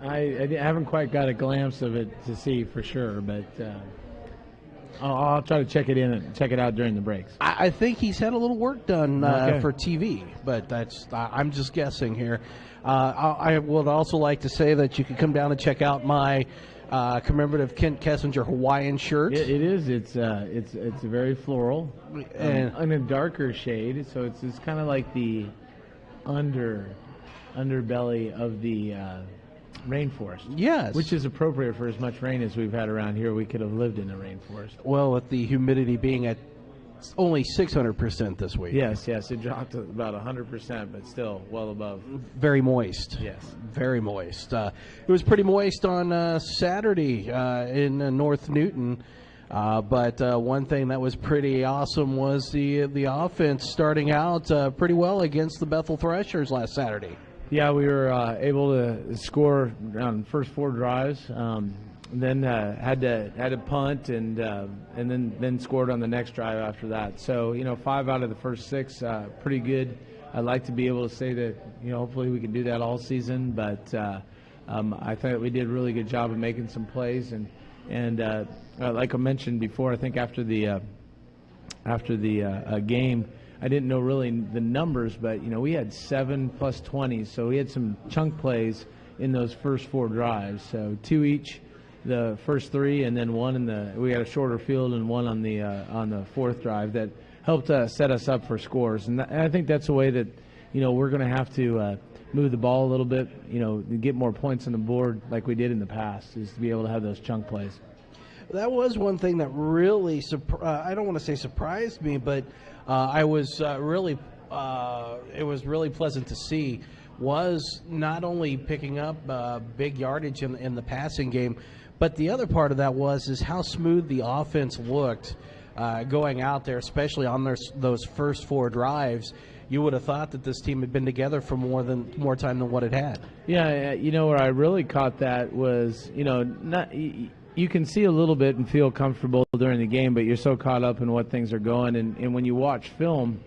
I haven't quite got a glimpse of it to see for sure, but I'll try to check it out during the breaks. I think he's had a little work done Okay. for TV, but I'm just guessing here. I would also like to say that you can come down and check out my commemorative Kent Kessinger Hawaiian shirt. It is. It's very floral and in a darker shade, so it's kind of like the underbelly of the rainforest. Yes. Which is appropriate for as much rain as we've had around here. We could have lived in a rainforest. Well, with the humidity being at only 600% this week. Yes, it dropped to about 100%, but still well above. Very moist. Yes. Very moist. It was pretty moist on Saturday in North Newton. But one thing that was pretty awesome was the offense starting out pretty well against the Bethel Threshers last Saturday. Yeah, we were able to score on the first 4 drives. Then had to punt and then scored on the next drive after that. So 5 out of the first 6, pretty good. I'd like to be able to say that hopefully we can do that all season. But I think we did a really good job of making some plays and like I mentioned before, I think after the game. I didn't know really the numbers, but we had 7 plus 20, so we had some chunk plays in those first 4 drives. So 2 each, the first 3, and then 1 we had a shorter field and 1 on the 4th drive that helped set us up for scores. And I think that's a way that we're going to have to move the ball a little bit, get more points on the board like we did in the past, is to be able to have those chunk plays. That was one thing that really, I don't want to say surprised me, but I was really, it was really pleasant to see, was not only picking up big yardage in the passing game, but the other part of that is how smooth the offense looked going out there, especially on those first 4 drives. You would have thought that this team had been together for more time than what it had. Yeah, where I really caught that was, you can see a little bit and feel comfortable during the game, but you're so caught up in what things are going. And when you watch film,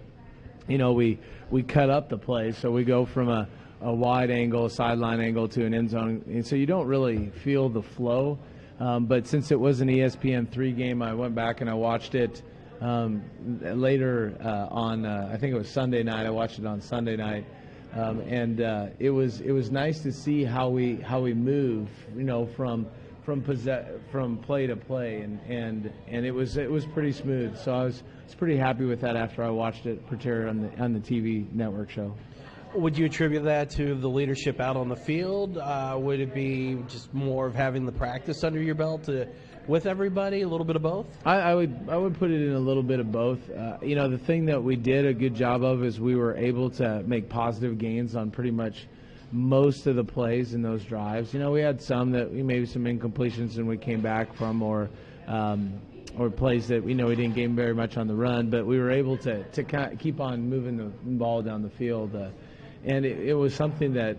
we cut up the play. So we go from a wide angle, a sideline angle to an end zone. And so you don't really feel the flow. But since it was an ESPN3 game, I went back and I watched it later on, I think it was Sunday night. I watched it on Sunday night. And it was nice to see how we move, from play to play, and it was pretty smooth. So I was pretty happy with that after I watched it, particularly on the TV network show. Would you attribute that to the leadership out on the field? Would it be just more of having the practice under your belt with everybody? A little bit of both? I would put it in a little bit of both. The thing that we did a good job of is we were able to make positive gains on pretty much most of the plays in those drives. We had some that maybe some incompletions and we came back from, or plays that we didn't gain very much on the run, but we were able to kind of keep on moving the ball down the field. And it was something that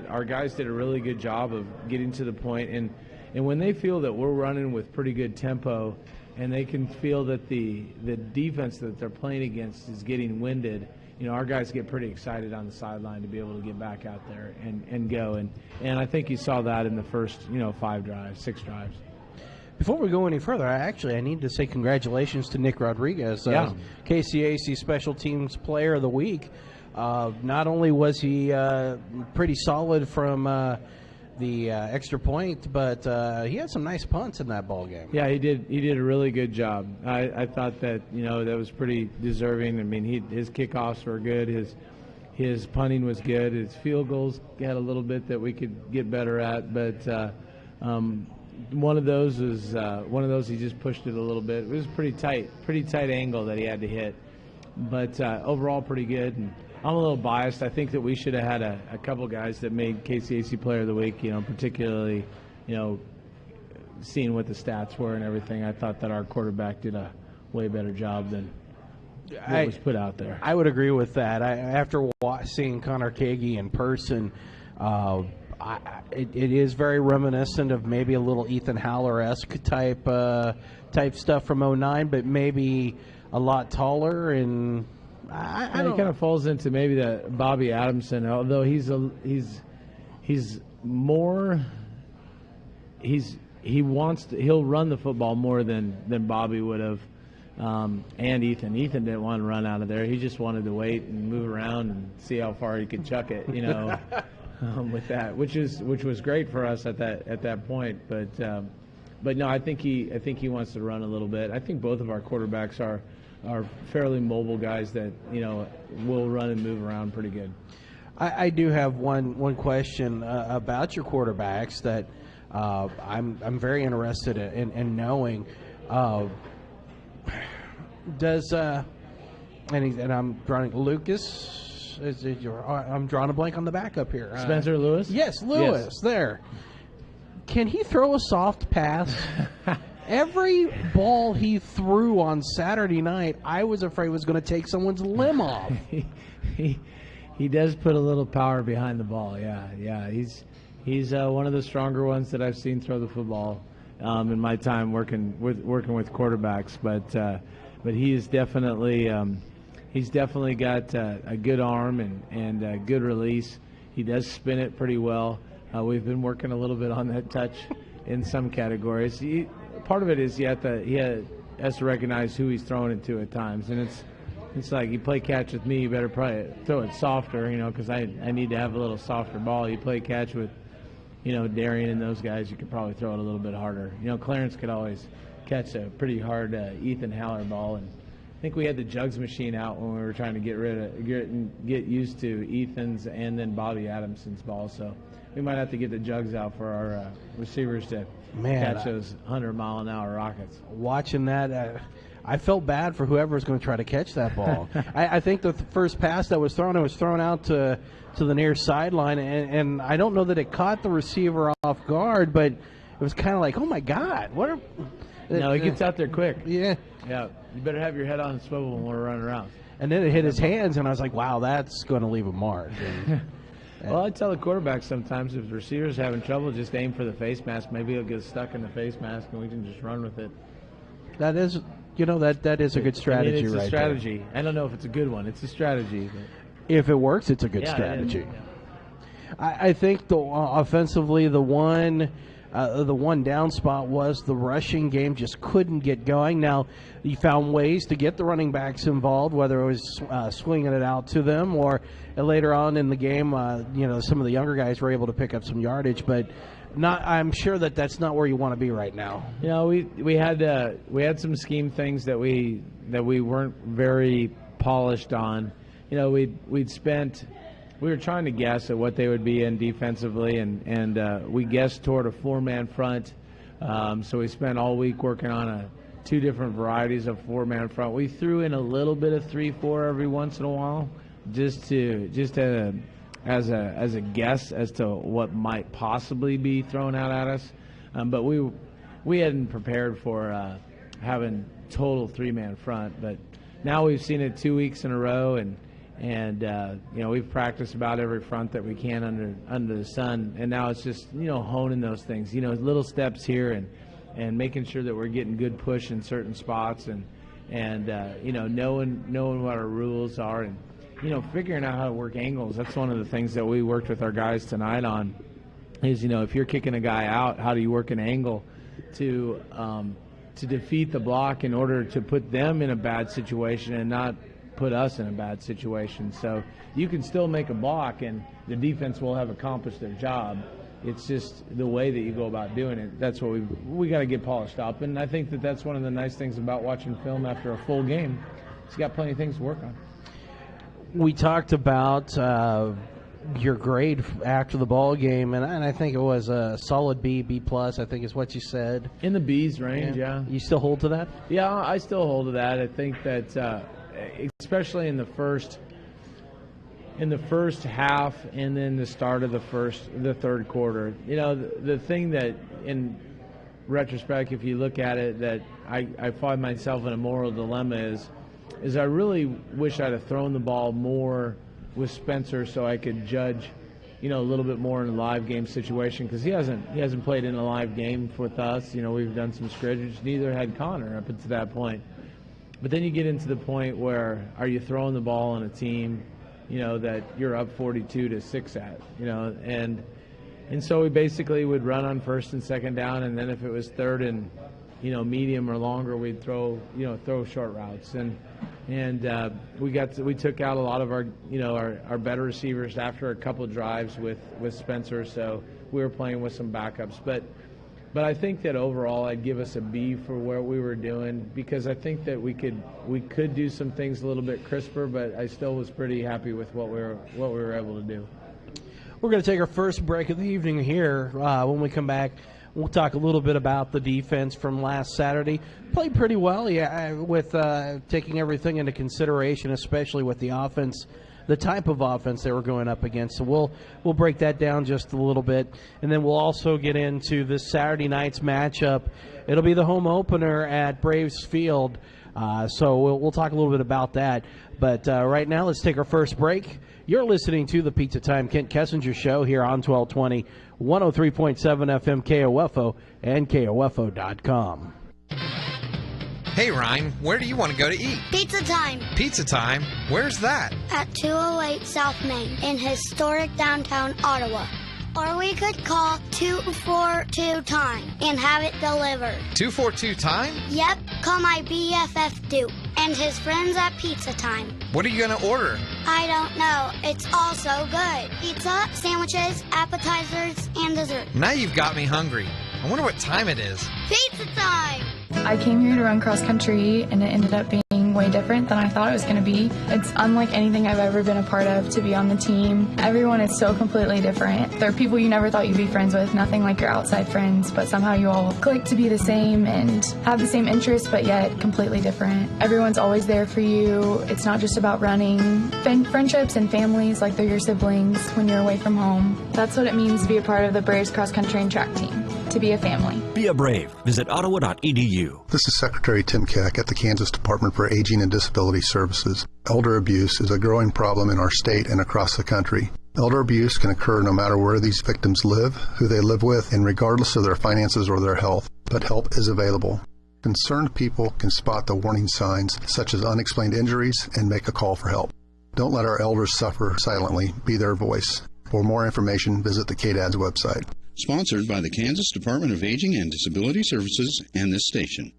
our guys did a really good job of getting to the point. And when they feel that we're running with pretty good tempo and they can feel that the defense that they're playing against is getting winded, our guys get pretty excited on the sideline to be able to get back out there and go. And I think you saw that in the first, 5 drives, 6 drives. Before we go any further, I need to say congratulations to Nick Rodriguez, KCAC Special Teams Player of the Week. Not only was he pretty solid from the extra point, but he had some nice punts in that ball game. Yeah, he did a really good job. I thought that that was pretty deserving. I mean, his kickoffs were good. His punting was good. His field goals had a little bit that we could get better at, but one of those he just pushed it a little bit. It was pretty tight angle that he had to hit, but overall pretty good. And I'm a little biased. I think that we should have had a couple guys that made KCAC Player of the Week, particularly, seeing what the stats were and everything. I thought that our quarterback did a way better job than what was put out there. I would agree with that. After seeing Connor Kagi in person, it is very reminiscent of maybe a little Ethan Haller-esque type stuff from 2009, but maybe a lot taller and – It kind of falls into maybe the Bobby Adamson, although he's more. He'll run the football more than Bobby would have, and Ethan. Ethan didn't want to run out of there. He just wanted to wait and move around and see how far he could chuck it. With that, which was great for us at that point. But no, I think he wants to run a little bit. I think both of our quarterbacks are fairly mobile guys that will run and move around pretty good. I do have one question about your quarterbacks that I'm very interested in knowing. Does and I'm drawing Lucas. I'm drawing a blank on the backup here. Spencer Lewis? Yes, Lewis. Yes. There. Can he throw a soft pass? Every ball he threw on Saturday night, I was afraid was going to take someone's limb off. He does put a little power behind the ball. Yeah. He's one of the stronger ones that I've seen throw the football in my time working with quarterbacks. But he is definitely. He's definitely got a good arm and a good release. He does spin it pretty well. We've been working a little bit on that touch in some categories. Part of it is he has to recognize who he's throwing it to at times. And it's like you play catch with me, you better probably throw it softer, because I need to have a little softer ball. You play catch with, Darian and those guys, you could probably throw it a little bit harder. Clarence could always catch a pretty hard Ethan Haller ball, and I think we had the jugs machine out when we were trying to get used to Ethan's and then Bobby Adamson's ball. So we might have to get the jugs out for our receivers to catch those 100-mile-an-hour rockets. Watching that, I felt bad for whoever was going to try to catch that ball. I think the first pass that was thrown, it was thrown out to the near sideline, and I don't know that it caught the receiver off guard, but it was kind of like, oh my God, No, it gets out there quick. Yeah. Yeah, you better have your head on the swivel when we're running around. And then it hit his hands, and I was like, wow, that's going to leave a mark. Well, I tell the quarterback sometimes if the receiver's having trouble, just aim for the face mask. Maybe he'll get stuck in the face mask, and we can just run with it. That is, that is a good strategy, it's right? It's a strategy. There. I don't know if it's a good one. It's a strategy. If it works, it's a good strategy. I think offensively, the one down spot was the rushing game just couldn't get going. Now, you found ways to get the running backs involved, whether it was swinging it out to them or later on in the game, some of the younger guys were able to pick up some yardage, but I'm sure that's not where you want to be right now. We had some scheme things that we weren't very polished on. We were trying to guess at what they would be in defensively, and we guessed toward a four-man front. So we spent all week working on two different varieties of four-man front. We threw in a little bit of 3-4 every once in a while, just as a guess as to what might possibly be thrown out at us. But we hadn't prepared for having total three-man front. But now we've seen it 2 weeks in a row, and we've practiced about every front that we can under the sun, and now it's just honing those things, little steps here and making sure that we're getting good push in certain spots and knowing what our rules are and figuring out how to work angles. That's one of the things that we worked with our guys tonight on. Is if you're kicking a guy out, how do you work an angle to defeat the block in order to put them in a bad situation and not put us in a bad situation. So you can still make a block and the defense will have accomplished their job. It's just the way that you go about doing it. That's what we got to get polished up. And I think that's one of the nice things about watching film after a full game. It's got plenty of things to work on. We talked about your grade after the ball game, and I think it was a solid B plus. I think is what you said. In the B's range, yeah. You still hold to that? Yeah, I still hold to that. I think that especially in the first half and then the start of the third quarter. The thing that in retrospect, if you look at it, that I find myself in a moral dilemma is I really wish I'd have thrown the ball more with Spencer so I could judge, a little bit more in a live game situation, because he hasn't played in a live game with us. We've done some scrimmages. Neither had Connor up until that point. But then you get into the point where are you throwing the ball on a team, that you're up 42-6 at, and And so we basically would run on first and second down, and then if it was third and medium or longer, we'd throw short routes. And we took out a lot of our better receivers after a couple of drives with Spencer, so we were playing with some backups. But I think that overall I'd give us a B for what we were doing, because I think that we could do some things a little bit crisper, but I still was pretty happy with what we were able to do. We're going to take our first break of the evening here. When we come back, we'll talk a little bit about the defense from last Saturday. Played pretty well, yeah, with taking everything into consideration, especially with the offense, the type of offense they were going up against. So we'll break that down just a little bit, and then we'll also get into this Saturday night's matchup. It'll be the home opener at Braves Field, so we'll talk a little bit about that. But right now, let's take our first break. You're listening to the Pizza Time Kent Kessinger Show here on 1220, 103.7 FM KOFO and KOFO.com. Hey, Ryan, where do you want to go to eat? Pizza Time. Pizza Time? Where's that? At 208 South Main in historic downtown Ottawa. Or we could call 242-TIME and have it delivered. 242-TIME? Yep, call my BFF Duke and his friends at Pizza Time. What are you going to order? I don't know. It's all so good. Pizza, sandwiches, appetizers, and dessert. Now you've got me hungry. I wonder what time it is. Pizza Time! I came here to run cross country, and it ended up being way different than I thought it was going to be. It's unlike anything I've ever been a part of to be on the team. Everyone is so completely different. There are people you never thought you'd be friends with, nothing like your outside friends, but somehow you all click to be the same and have the same interests, but yet completely different. Everyone's always there for you. It's not just about running. Friendships and families, like they're your siblings when you're away from home. That's what it means to be a part of the Braves cross country and track team, to be a family. Be a Brave. Visit ottawa.edu. This is Secretary Tim Keck at the Kansas Department for Aging and Disability Services. Elder abuse is a growing problem in our state and across the country. Elder abuse can occur no matter where these victims live, who they live with, and regardless of their finances or their health. But help is available. Concerned people can spot the warning signs, such as unexplained injuries, and make a call for help. Don't let our elders suffer silently. Be their voice. For more information, visit the KDAD's website. Sponsored by the Kansas Department of Aging and Disability Services and this station.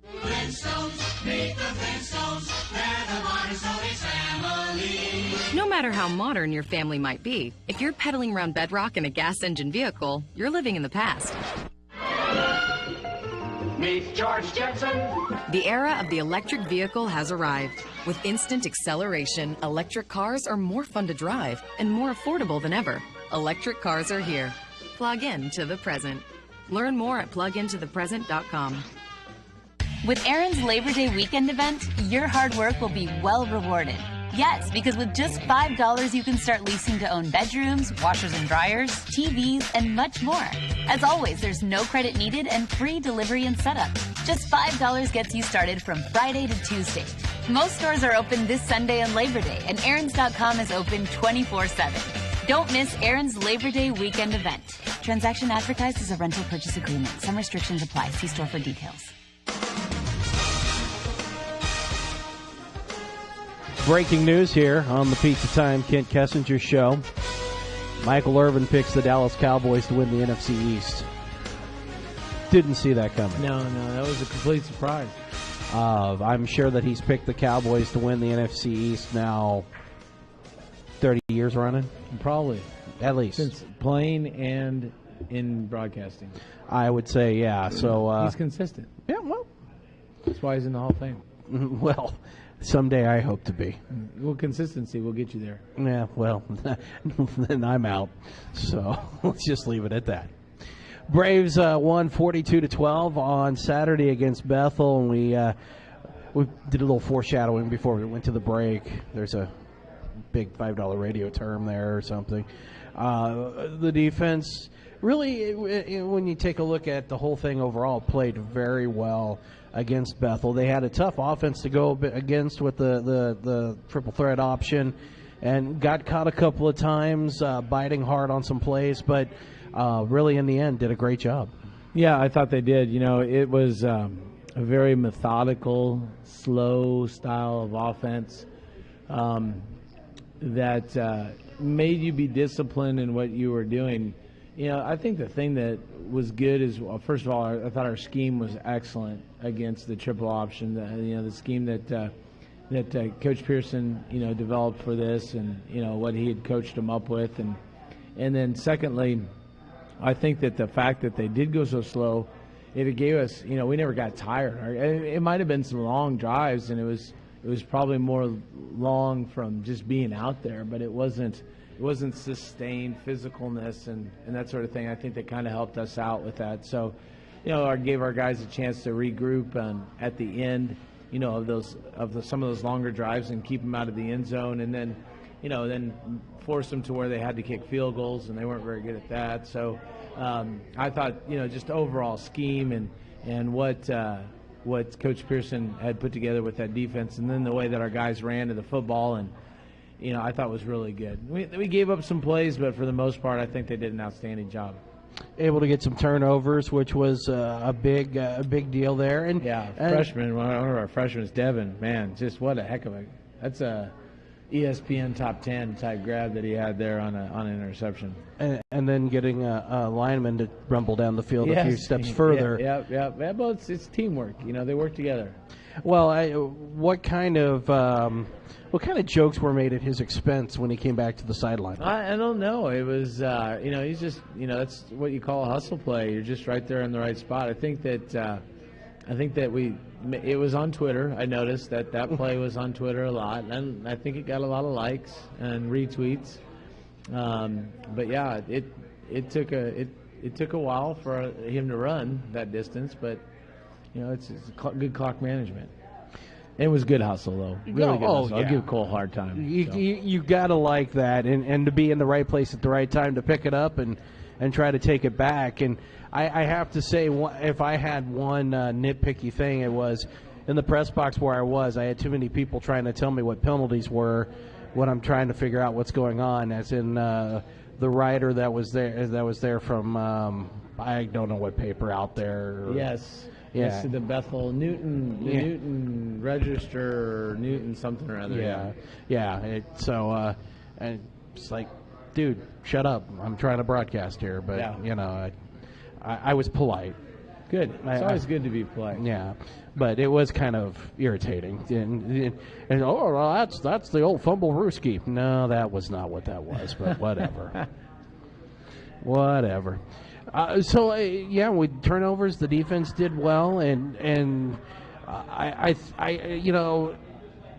No matter how modern your family might be, if you're pedaling around bedrock in a gas engine vehicle, you're living in the past. Meet George Jetson. The era of the electric vehicle has arrived. With instant acceleration, electric cars are more fun to drive and more affordable than ever. Electric cars are here. Plug in to the present. Learn more at plugintothepresent.com. With Aaron's Labor Day weekend event, your hard work will be well rewarded. Yes, because with just $5, you can start leasing to own bedrooms, washers and dryers, TVs, and much more. As always, there's no credit needed and free delivery and setup. Just $5 gets you started from Friday to Tuesday. Most stores are open this Sunday and Labor Day, and Aaron's.com is open 24/7. Don't miss Aaron's Labor Day weekend event. Transaction advertised as a rental purchase agreement. Some restrictions apply. See store for details. Breaking news here on the Pizza Time Kent Kessinger Show. Michael Irvin picks the Dallas Cowboys to win the NFC East. Didn't see that coming. No, that was a complete surprise. I'm sure that he's picked the Cowboys to win the NFC East now 30 years running? Probably. At least. Since playing and in broadcasting. I would say, yeah. So he's consistent. Yeah, well. That's why he's in the Hall of Fame. Well, someday I hope to be. Well, consistency will get you there. Yeah, well, then I'm out. So let's just leave it at that. Braves won 42-12 on Saturday against Bethel, and we did a little foreshadowing before we went to the break. There's a big $5 radio term there or something. The defense really, when you take a look at the whole thing overall, played very well against Bethel. They had a tough offense to go against with the triple threat option and got caught a couple of times biting hard on some plays, but really in the end did a great job. Yeah, I thought they did. You know, it was a very methodical, slow style of offense that made you be disciplined in what you were doing. I think the thing that was good is, well, first of all, I thought our scheme was excellent against the triple option. The scheme that Coach Pearson, developed for this, and what he had coached them up with, and then secondly, I think that the fact that they did go so slow, it gave us, we never got tired. It might have been some long drives, and it was probably more long from just being out there, but it wasn't sustained physicalness and that sort of thing. I think that kind of helped us out with that. So, gave our guys a chance to regroup at the end, some of those longer drives and keep them out of the end zone, and then, then force them to where they had to kick field goals, and they weren't very good at that. So, I thought, just overall scheme and what Coach Pearson had put together with that defense, and then the way that our guys ran to the football, and I thought was really good. We gave up some plays, but for the most part, I think they did an outstanding job. Able to get some turnovers, which was a big deal there. And freshman, one of our freshmen is Devin. Man, just what a heck of that's a ESPN top 10 type grab that he had there on an interception. And then getting a lineman to rumble down the field a few steps further. Yeah. Well, it's teamwork. They work together. Well, what kind of jokes were made at his expense when he came back to the sideline? I don't know. It was, he's just, that's what you call a hustle play. You're just right there in the right spot. I think that it was on Twitter. I noticed that play was on Twitter a lot, and I think it got a lot of likes and retweets. But yeah, it took a while for him to run that distance, but it's good clock management. It was good hustle, though. Really good hustle. I'll give Cole a hard time. You got to like that, and to be in the right place at the right time to pick it up and try to take it back. And I have to say, if I had one nitpicky thing, it was in the press box where I had too many people trying to tell me what penalties were when I'm trying to figure out what's going on, as in the writer that was there from, I don't know what paper out there. Yes. Yeah. Yes, the Bethel Newton Register, Newton something or other. Yeah. And it's like, dude, shut up. I'm trying to broadcast here. But, I was polite. Good. It's always good to be polite. Yeah. But it was kind of irritating. And well, that's the old fumble Rooski. No, that was not what that was, but whatever. Whatever. With turnovers, the defense did well, and I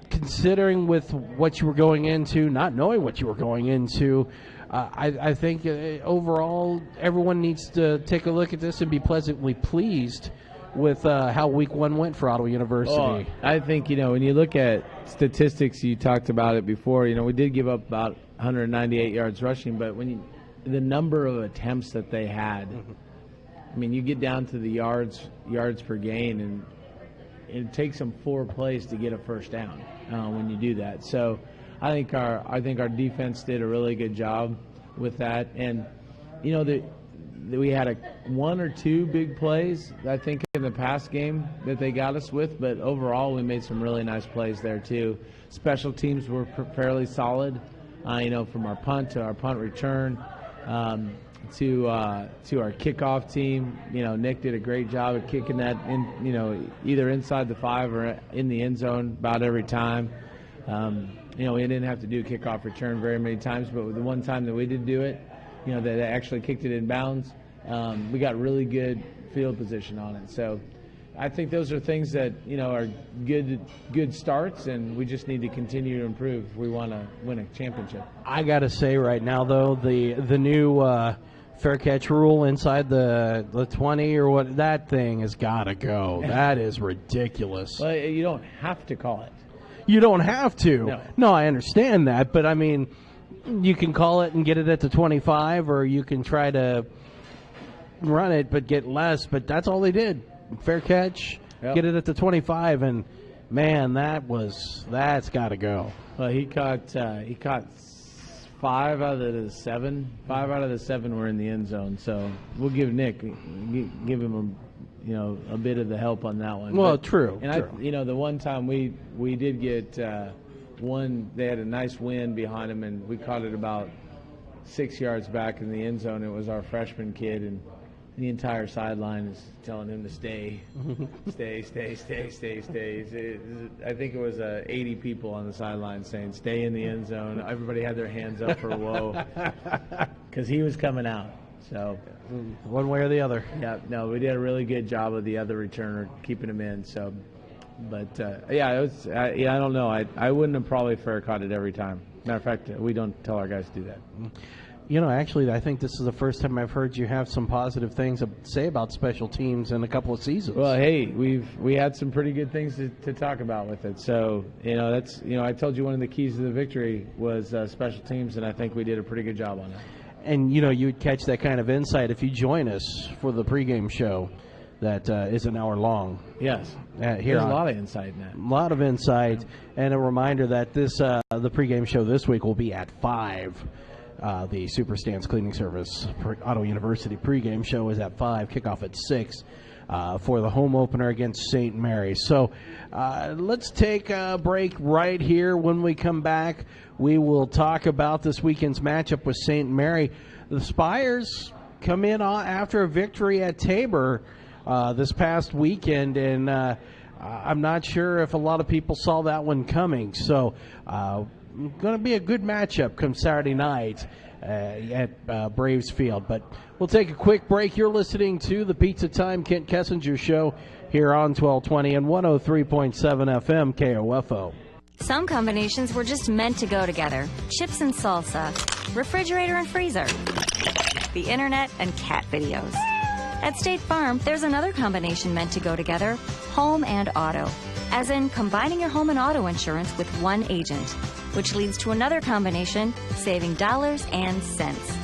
considering with what you were going into, not knowing what you were going into, I think overall everyone needs to take a look at this and be pleasantly pleased with how Week 1 went for Ottawa University. Oh, I think when you look at statistics, you talked about it before. We did give up about 198 yards rushing, but the number of attempts that they had, I mean, you get down to the yards per gain, and it takes them 4 plays to get a first down when you do that. So I think our defense did a really good job with that, and we had one or two big plays I think in the past game that they got us with, but overall we made some really nice plays there too. Special teams were fairly solid, from our punt to our punt return. To our kickoff team, Nick did a great job of kicking that in, either inside the 5 or in the end zone about every time. We didn't have to do a kickoff return very many times, but the one time that we did do it, that they actually kicked it in bounds, we got really good field position on it. So I think those are things that are good starts, and we just need to continue to improve if we want to win a championship. I got to say right now, though, the new fair catch rule inside the 20 or what, that thing has got to go. That is ridiculous. Well, you don't have to call it. You don't have to. No, I understand that, but I mean, you can call it and get it at the 25, or you can try to run it but get less. But that's all they did. Fair catch, get it at the 25, and man, that's got to go. Well, he caught 5 out of the 7. 5 out of the 7 were in the end zone. So we'll give Nick give him a bit of the help on that one. Well, true. And the one time we did get one, they had a nice wind behind him, and we caught it about 6 yards back in the end zone, it was our freshman kid, and the entire sideline is telling him to stay. Stay. I think it was 80 people on the sideline saying, stay in the end zone. Everybody had their hands up for whoa, because he was coming out. So, one way or the other. Yeah, no, we did a really good job of the other returner keeping him in. So, but yeah, it was. I don't know. I wouldn't have probably fair caught it every time. Matter of fact, we don't tell our guys to do that. You know, actually, I think this is the first time I've heard you have some positive things to say about special teams in a couple of seasons. Well, hey, we had some pretty good things to talk about with it. So, that's I told you one of the keys to the victory was special teams, and I think we did a pretty good job on that. And, you would catch that kind of insight if you join us for the pregame show that is an hour long. Yes. There's a lot of insight in that. A lot of insight. And a reminder that the pregame show this week will be at 5. The Superstand's Cleaning Service Auto University pregame show is at 5, kickoff at 6 for the home opener against St. Mary's. So let's take a break right here. When we come back, we will talk about this weekend's matchup with St. Mary. The Spires come in after a victory at Tabor this past weekend, and I'm not sure if a lot of people saw that one coming. So going to be a good matchup come Saturday night at Braves Field. But we'll take a quick break. You're listening to the Pizza Time Kent Kessinger Show here on 1220 and 103.7 FM KOFO. Some combinations were just meant to go together. Chips and salsa, refrigerator and freezer, the internet and cat videos. At State Farm, there's another combination meant to go together, home and auto. As in combining your home and auto insurance with one agent, which leads to another combination, saving dollars and cents.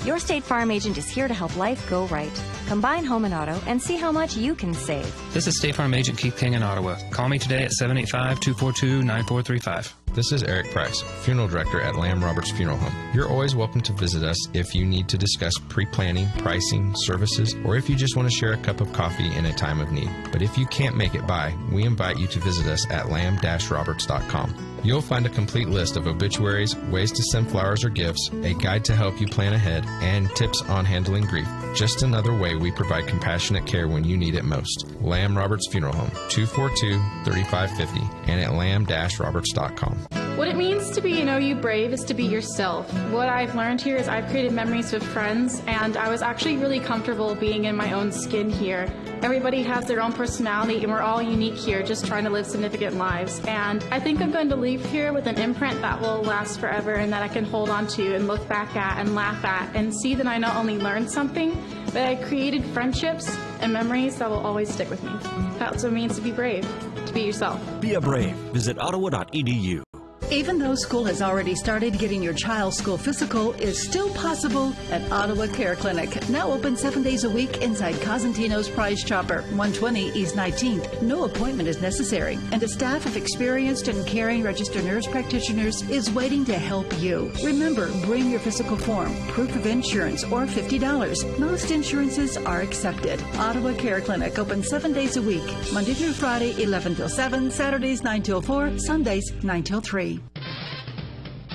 Your State Farm agent is here to help life go right. Combine home and auto and see how much you can save. This is State Farm agent Keith King in Ottawa. Call me today at 785-242-9435. This is Eric Price, funeral director at Lamb Roberts Funeral Home. You're always welcome to visit us if you need to discuss pre-planning, pricing, services, or if you just want to share a cup of coffee in a time of need. But if you can't make it by, we invite you to visit us at lamb-roberts.com. You'll find a complete list of obituaries, ways to send flowers or gifts, a guide to help you plan ahead, and tips on handling grief. Just another way we provide compassionate care when you need it most. Lamb Roberts Funeral Home, 242-3550, and at lamb-roberts.com. What it means to be, you brave is to be yourself. What I've learned here is I've created memories with friends, and I was actually really comfortable being in my own skin here. Everybody has their own personality, and we're all unique here, just trying to live significant lives. And I think I'm going to leave here with an imprint that will last forever and that I can hold on to and look back at and laugh at and see that I not only learned something, but I created friendships and memories that will always stick with me. That's what it means to be brave, to be yourself. Be a brave. Visit ottawa.edu. Even though school has already started, getting your child's school physical is still possible at Ottawa Care Clinic. Now open 7 days a week inside Cosentino's Prize Chopper, 120 East 19th. No appointment is necessary, and a staff of experienced and caring registered nurse practitioners is waiting to help you. Remember, bring your physical form, proof of insurance, or $50. Most insurances are accepted. Ottawa Care Clinic open 7 days a week, Monday through Friday, 11 till 7, Saturdays 9 till 4, Sundays 9 till 3.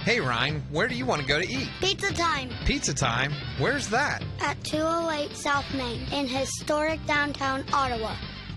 Hey, Ryan, where do you want to go to eat? Pizza Time. Pizza Time? Where's that? At 208 South Main in historic downtown Ottawa.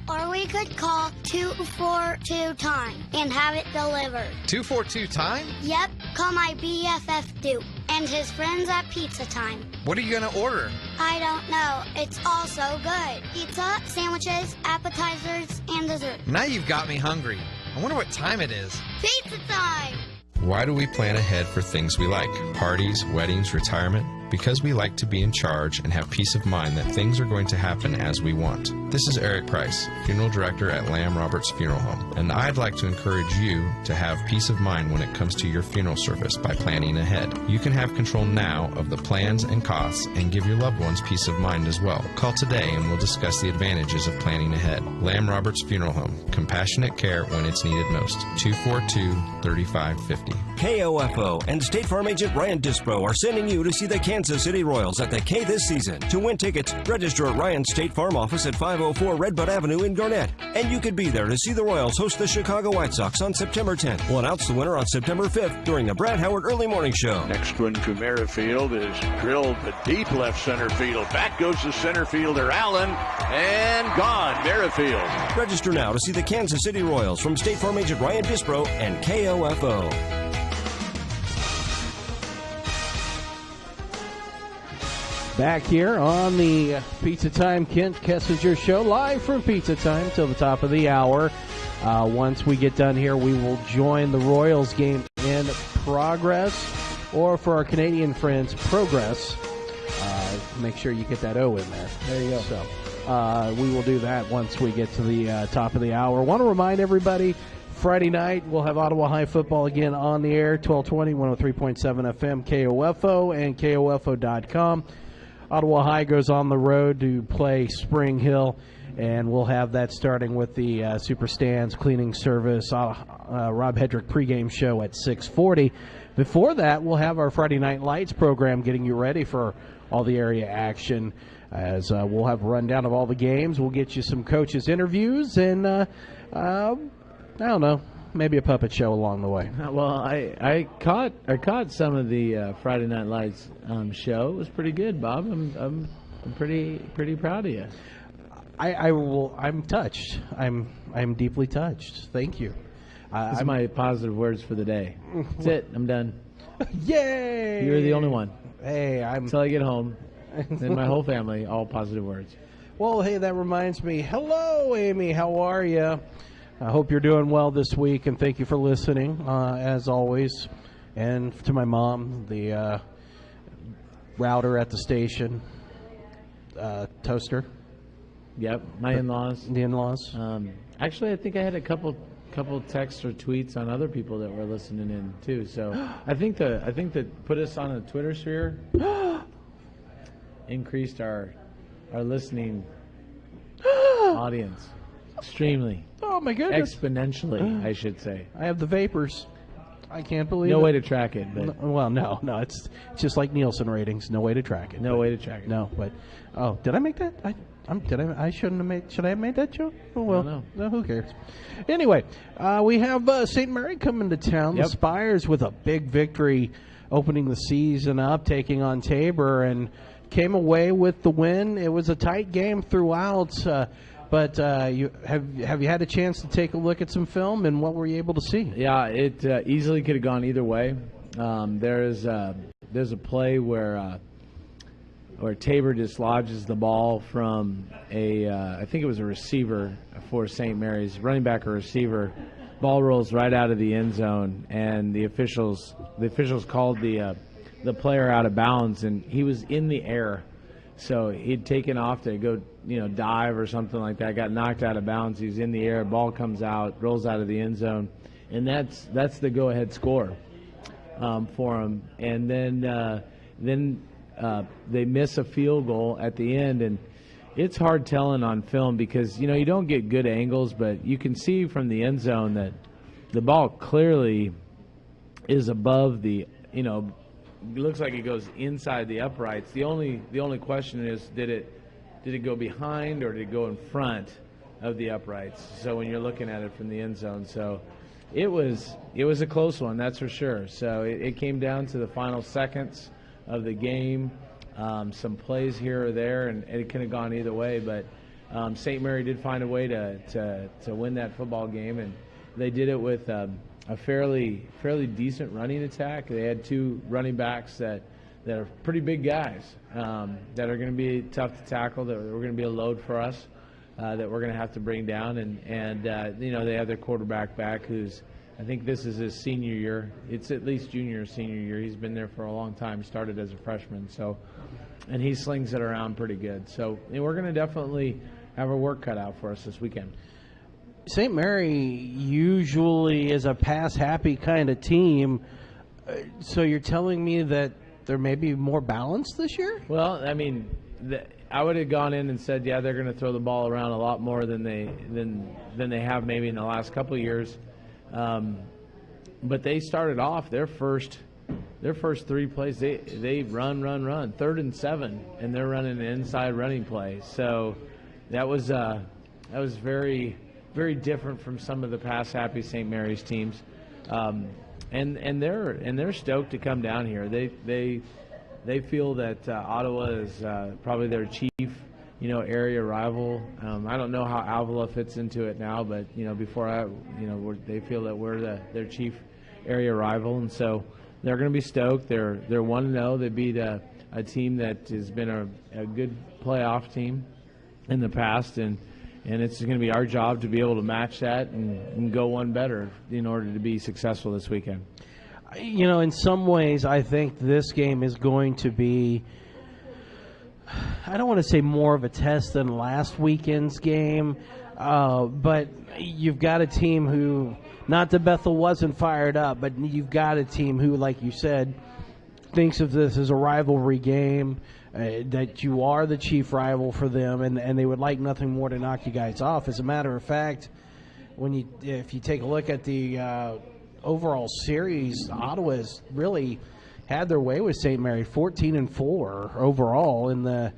Or we could call 242-TIME and have it delivered. 242-TIME? Yep, call my BFF Duke and his friends at Pizza Time. What are you going to order? I don't know. It's all so good. Pizza, sandwiches, appetizers, and dessert. Now you've got me hungry. I wonder what time it is. Pizza Time! Why do we plan ahead for things we like? Parties, weddings, retirement? Because we like to be in charge and have peace of mind that things are going to happen as we want. This is Eric Price, funeral director at Lamb Roberts Funeral Home, and I'd like to encourage you to have peace of mind when it comes to your funeral service by planning ahead. You can have control now of the plans and costs and give your loved ones peace of mind as well. Call today and we'll discuss the advantages of planning ahead. Lamb Roberts Funeral Home, compassionate care when it's needed most. 242-3550. KOFO and State Farm agent Ryan Dispro are sending you to see the Kansas City Royals at the K this season. To win tickets, register at Ryan's State Farm office at 504 Redbud Avenue in Garnett. And you could be there to see the Royals host the Chicago White Sox on September 10th. We'll announce the winner on September 5th during the Brad Howard Early Morning Show. Next one to Merrifield is drilled to deep left center field. Back goes the center fielder Allen, and gone. Merrifield. Register now to see the Kansas City Royals from State Farm agent Ryan Dispro and KOFO. Back here on the Pizza Time Kent Kessinger Show, live from Pizza Time till the top of the hour. Once we get done here, we will join the Royals game in progress, or for our Canadian friends, progress. Make sure you get that O in there. There you go. So we will do that once we get to the top of the hour. Want to remind everybody, Friday night, we'll have Ottawa High football again on the air, 1220, 103.7 FM, KOFO, and KOFO.com. Ottawa High goes on the road to play Spring Hill, and we'll have that starting with the Super Stands cleaning service, Rob Hedrick pregame show at 6:40. Before that, we'll have our Friday Night Lights program getting you ready for all the area action, as we'll have a rundown of all the games. We'll get you some coaches' interviews, and I don't know, maybe a puppet show along the way. Well, I caught some of the Friday Night Lights show. It was pretty good, Bob. I'm pretty proud of you. I'm touched. I'm deeply touched. Thank you. These are my positive words for the day. That's it. I'm done. Yay! You're the only one. Hey, until I get home, and my whole family, all positive words. Well, hey, that reminds me. Hello, Amy. How are you? I hope you're doing well this week, and thank you for listening, as always. And to my mom, the router at the station, toaster. Yep, my in-laws. The in-laws. Actually, I think I had a couple texts or tweets on other people that were listening in too. So I think that put us on a Twitter sphere increased our listening audience extremely. Oh my goodness! Exponentially, I should say. I have the vapors. I can't believe no it. way to track it. But no, it's just like Nielsen ratings. No way to track it. No way to track it. No, but did I make that? I shouldn't have made. Should I have made that joke? Oh well, no, who cares? Anyway, we have St. Mary coming to town. Yep. The Spires with a big victory, opening the season up, taking on Tabor, and came away with the win. It was a tight game throughout. But you have you had a chance to take a look at some film, and what were you able to see? Yeah, it easily could have gone either way. There's a play where Tabor dislodges the ball from I think it was a receiver for St. Mary's, running back or receiver. Ball rolls right out of the end zone, and the officials called the player out of bounds, and he was in the air. So he'd taken off to go, dive or something like that. Got knocked out of bounds. He's in the air. Ball comes out, rolls out of the end zone, and that's the go-ahead score for him. And then they miss a field goal at the end, and it's hard telling on film because you don't get good angles, but you can see from the end zone that the ball clearly is above the It looks like it goes inside the uprights. The only question is, did it go behind or did it go in front of the uprights? So when you're looking at it from the end zone, so it was a close one, that's for sure. So it came down to the final seconds of the game, some plays here or there, and it could have gone either way. But St. Mary did find a way to win that football game, and they did it with a fairly decent running attack. They had two running backs that are pretty big guys that are going to be tough to tackle, that were going to be a load for us, that we're going to have to bring down. And they have their quarterback back, who's, I think this is his senior year. It's at least junior or senior year. He's been there for a long time, started as a freshman. So, and he slings it around pretty good. So we're going to definitely have our work cut out for us this weekend. St. Mary usually is a pass-happy kind of team, so you're telling me that there may be more balance this year? Well, I mean, I would have gone in and said, yeah, they're going to throw the ball around a lot more than they have maybe in the last couple of years. But they started off their first their first 3 plays, they run, 3rd and 7, and they're running an inside running play. So that was very, very different from some of the pass-happy St. Mary's teams, and they're stoked to come down here. They feel that Ottawa is probably their chief, area rival. I don't know how Avila fits into it now, but before they feel that we're their chief area rival, and so they're going to be stoked. They're 1-0. They beat a team that has been a good playoff team in the past, and it's going to be our job to be able to match that and go one better in order to be successful this weekend. In some ways, I think this game is going to be, I don't want to say more of a test than last weekend's game, but you've got a team who, not that Bethel wasn't fired up, but you've got a team who, like you said, thinks of this as a rivalry game, that you are the chief rival for them, and they would like nothing more to knock you guys off. As a matter of fact, if you take a look at the overall series, Ottawa's really had their way with St. Mary, 14-4 overall in the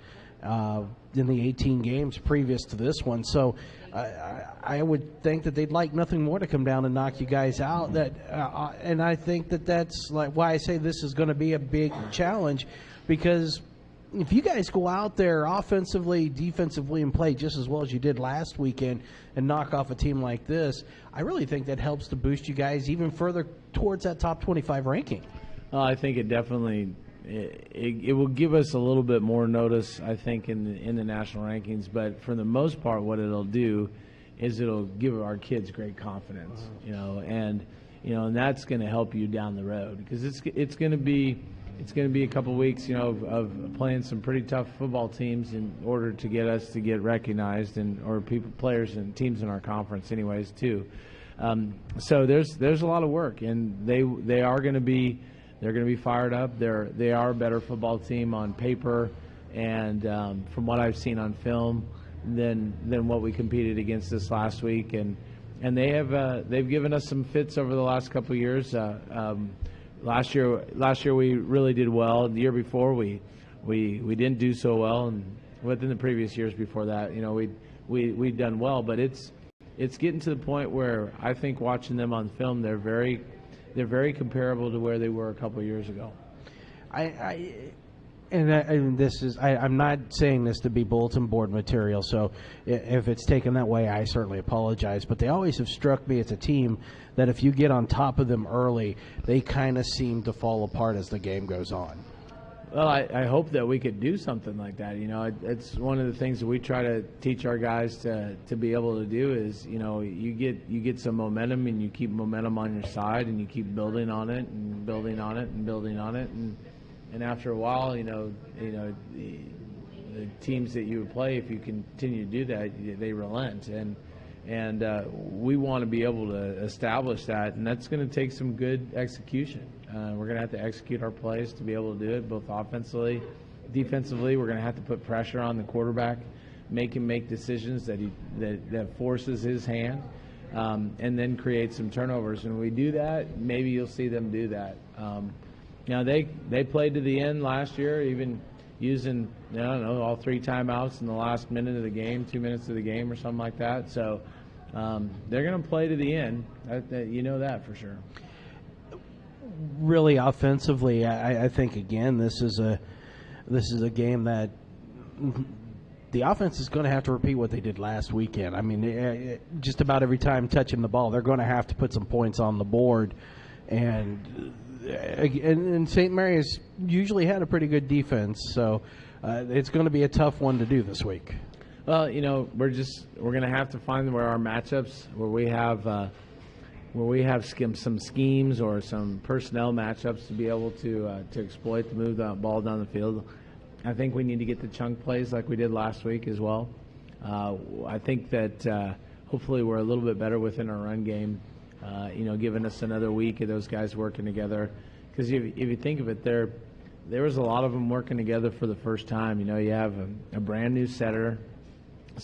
18 games previous to this one. So I would think that they'd like nothing more to come down and knock you guys out. And I think that's like why I say this is going to be a big challenge, because if you guys go out there offensively, defensively, and play just as well as you did last weekend and knock off a team like this, I really think that helps to boost you guys even further towards that top 25 ranking. I think it definitely it will give us a little bit more notice, I think, in the national rankings. But for the most part, what it'll do is it'll give our kids great confidence, and that's going to help you down the road, because it's going to be a couple weeks, of playing some pretty tough football teams in order to get us to get recognized, or players and teams in our conference, anyways, too. So there's a lot of work, and they are going to be. They're going to be fired up. They are a better football team on paper, and from what I've seen on film, than what we competed against this last week. And they've given us some fits over the last couple of years. Last year we really did well. The year before we didn't do so well, and within the previous years before that, we'd done well. But it's getting to the point where I think watching them on film, they're very comparable to where they were a couple of years ago. I'm not saying this to be bulletin board material, so if it's taken that way, I certainly apologize. But they always have struck me as a team that if you get on top of them early, they kind of seem to fall apart as the game goes on. Well, I hope that we could do something like that. It's one of the things that we try to teach our guys to be able to do is, you get some momentum, and you keep momentum on your side, and you keep building on it and building on it and building on it, and after a while, the teams that you would play, if you continue to do that, they relent, and we want to be able to establish that, and that's going to take some good execution. We're going to have to execute our plays to be able to do it, both offensively, defensively. We're going to have to put pressure on the quarterback, make him make decisions that forces his hand, and then create some turnovers. And when we do that, maybe you'll see them do that. They played to the end last year, even using, all 3 timeouts in the last minute of the game, 2 minutes of the game or something like that. So they're going to play to the end. That for sure. Really offensively, I think, again, this is a game that the offense is going to have to repeat what they did last weekend. I mean, just about every time touching the ball, they're going to have to put some points on the board. And St. Mary's usually had a pretty good defense, so it's going to be a tough one to do this week. Well, we're going to have to find where our matchups, where we have some schemes or some personnel matchups to be able to exploit, to move the ball down the field. I think we need to get the chunk plays like we did last week as well. I think that hopefully we're a little bit better within our run game, giving us another week of those guys working together. Because if you think of it, there was a lot of them working together for the first time. You have a brand new center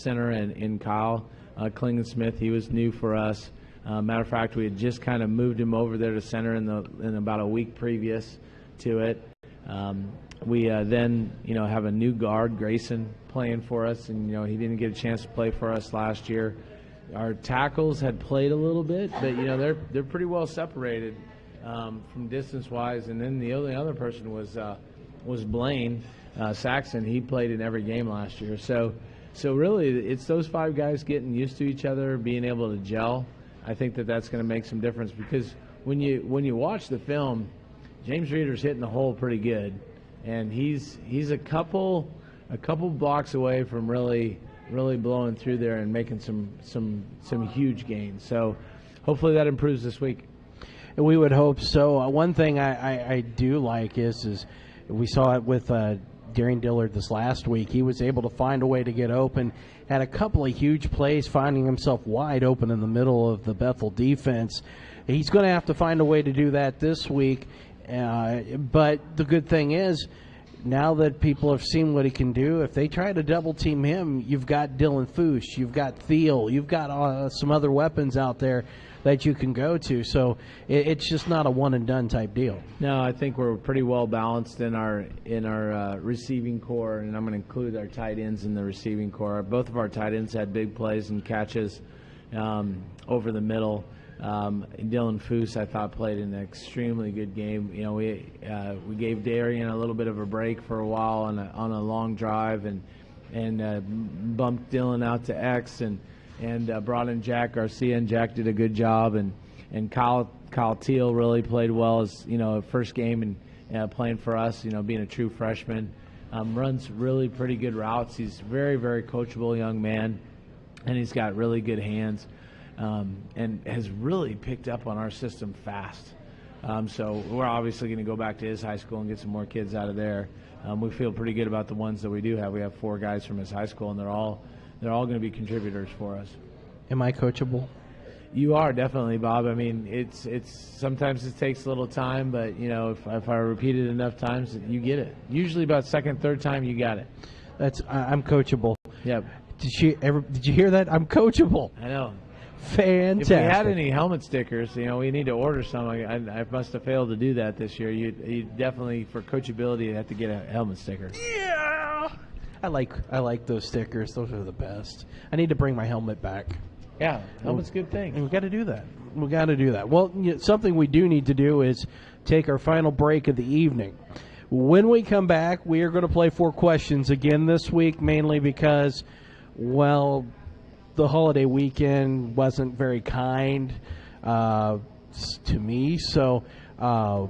in Kyle Klingensmith. He was new for us. Matter of fact, we had just kind of moved him over there to center in about a week previous to it. We then, have a new guard, Grayson, playing for us, and, he didn't get a chance to play for us last year. Our tackles had played a little bit, but, they're pretty well separated from distance-wise. And then the only other person was Blaine Saxon. He played in every game last year. So really, it's those 5 guys getting used to each other, being able to gel. I think that's going to make some difference, because when you watch the film, James Reeder's hitting the hole pretty good, and he's a couple blocks away from really blowing through there and making some huge gains. So hopefully that improves this week. And we would hope so. One thing I do like is we saw it with Darian Dillard this last week. He was able to find a way to get open, had a couple of huge plays, finding himself wide open in the middle of the Bethel defense. He's going to have to find a way to do that this week. But the good thing is, now that people have seen what he can do, if they try to double-team him, you've got Dylan Foosh, you've got Thiel, you've got some other weapons out there that you can go to. So it's just not a one-and-done type deal. No, I think we're pretty well balanced in our receiving core, and I'm going to include our tight ends in the receiving core. Both of our tight ends had big plays and catches over the middle. Dylan Foose, I thought, played an extremely good game. We gave Darian a little bit of a break for a while on a long drive, and bumped Dylan out to X, and brought in Jack Garcia, and Jack did a good job, and Kyle Teal really played well as first game and playing for us. Being a true freshman, runs really pretty good routes. He's very, very coachable young man, and he's got really good hands. And has really picked up on our system fast. So we're obviously going to go back to his high school and get some more kids out of there. We feel pretty good about the ones that we do have. We have 4 guys from his high school, and they're all going to be contributors for us. Am I coachable? You are, definitely, Bob. I mean, it's sometimes it takes a little time, but if I repeat it enough times, you get it. Usually about second, third time, you got it. I'm coachable. Yep. Did you hear that? I'm coachable. I know. Fantastic. If we had any helmet stickers, we need to order some. I must have failed to do that this year. You definitely, for coachability, you have to get a helmet sticker. Yeah. I like those stickers. Those are the best. I need to bring my helmet back. Yeah, helmet's a good thing. We got to do that. Well, something we do need to do is take our final break of the evening. When we come back, we are going to play 4 questions again this week, mainly because, the holiday weekend wasn't very kind to me, so I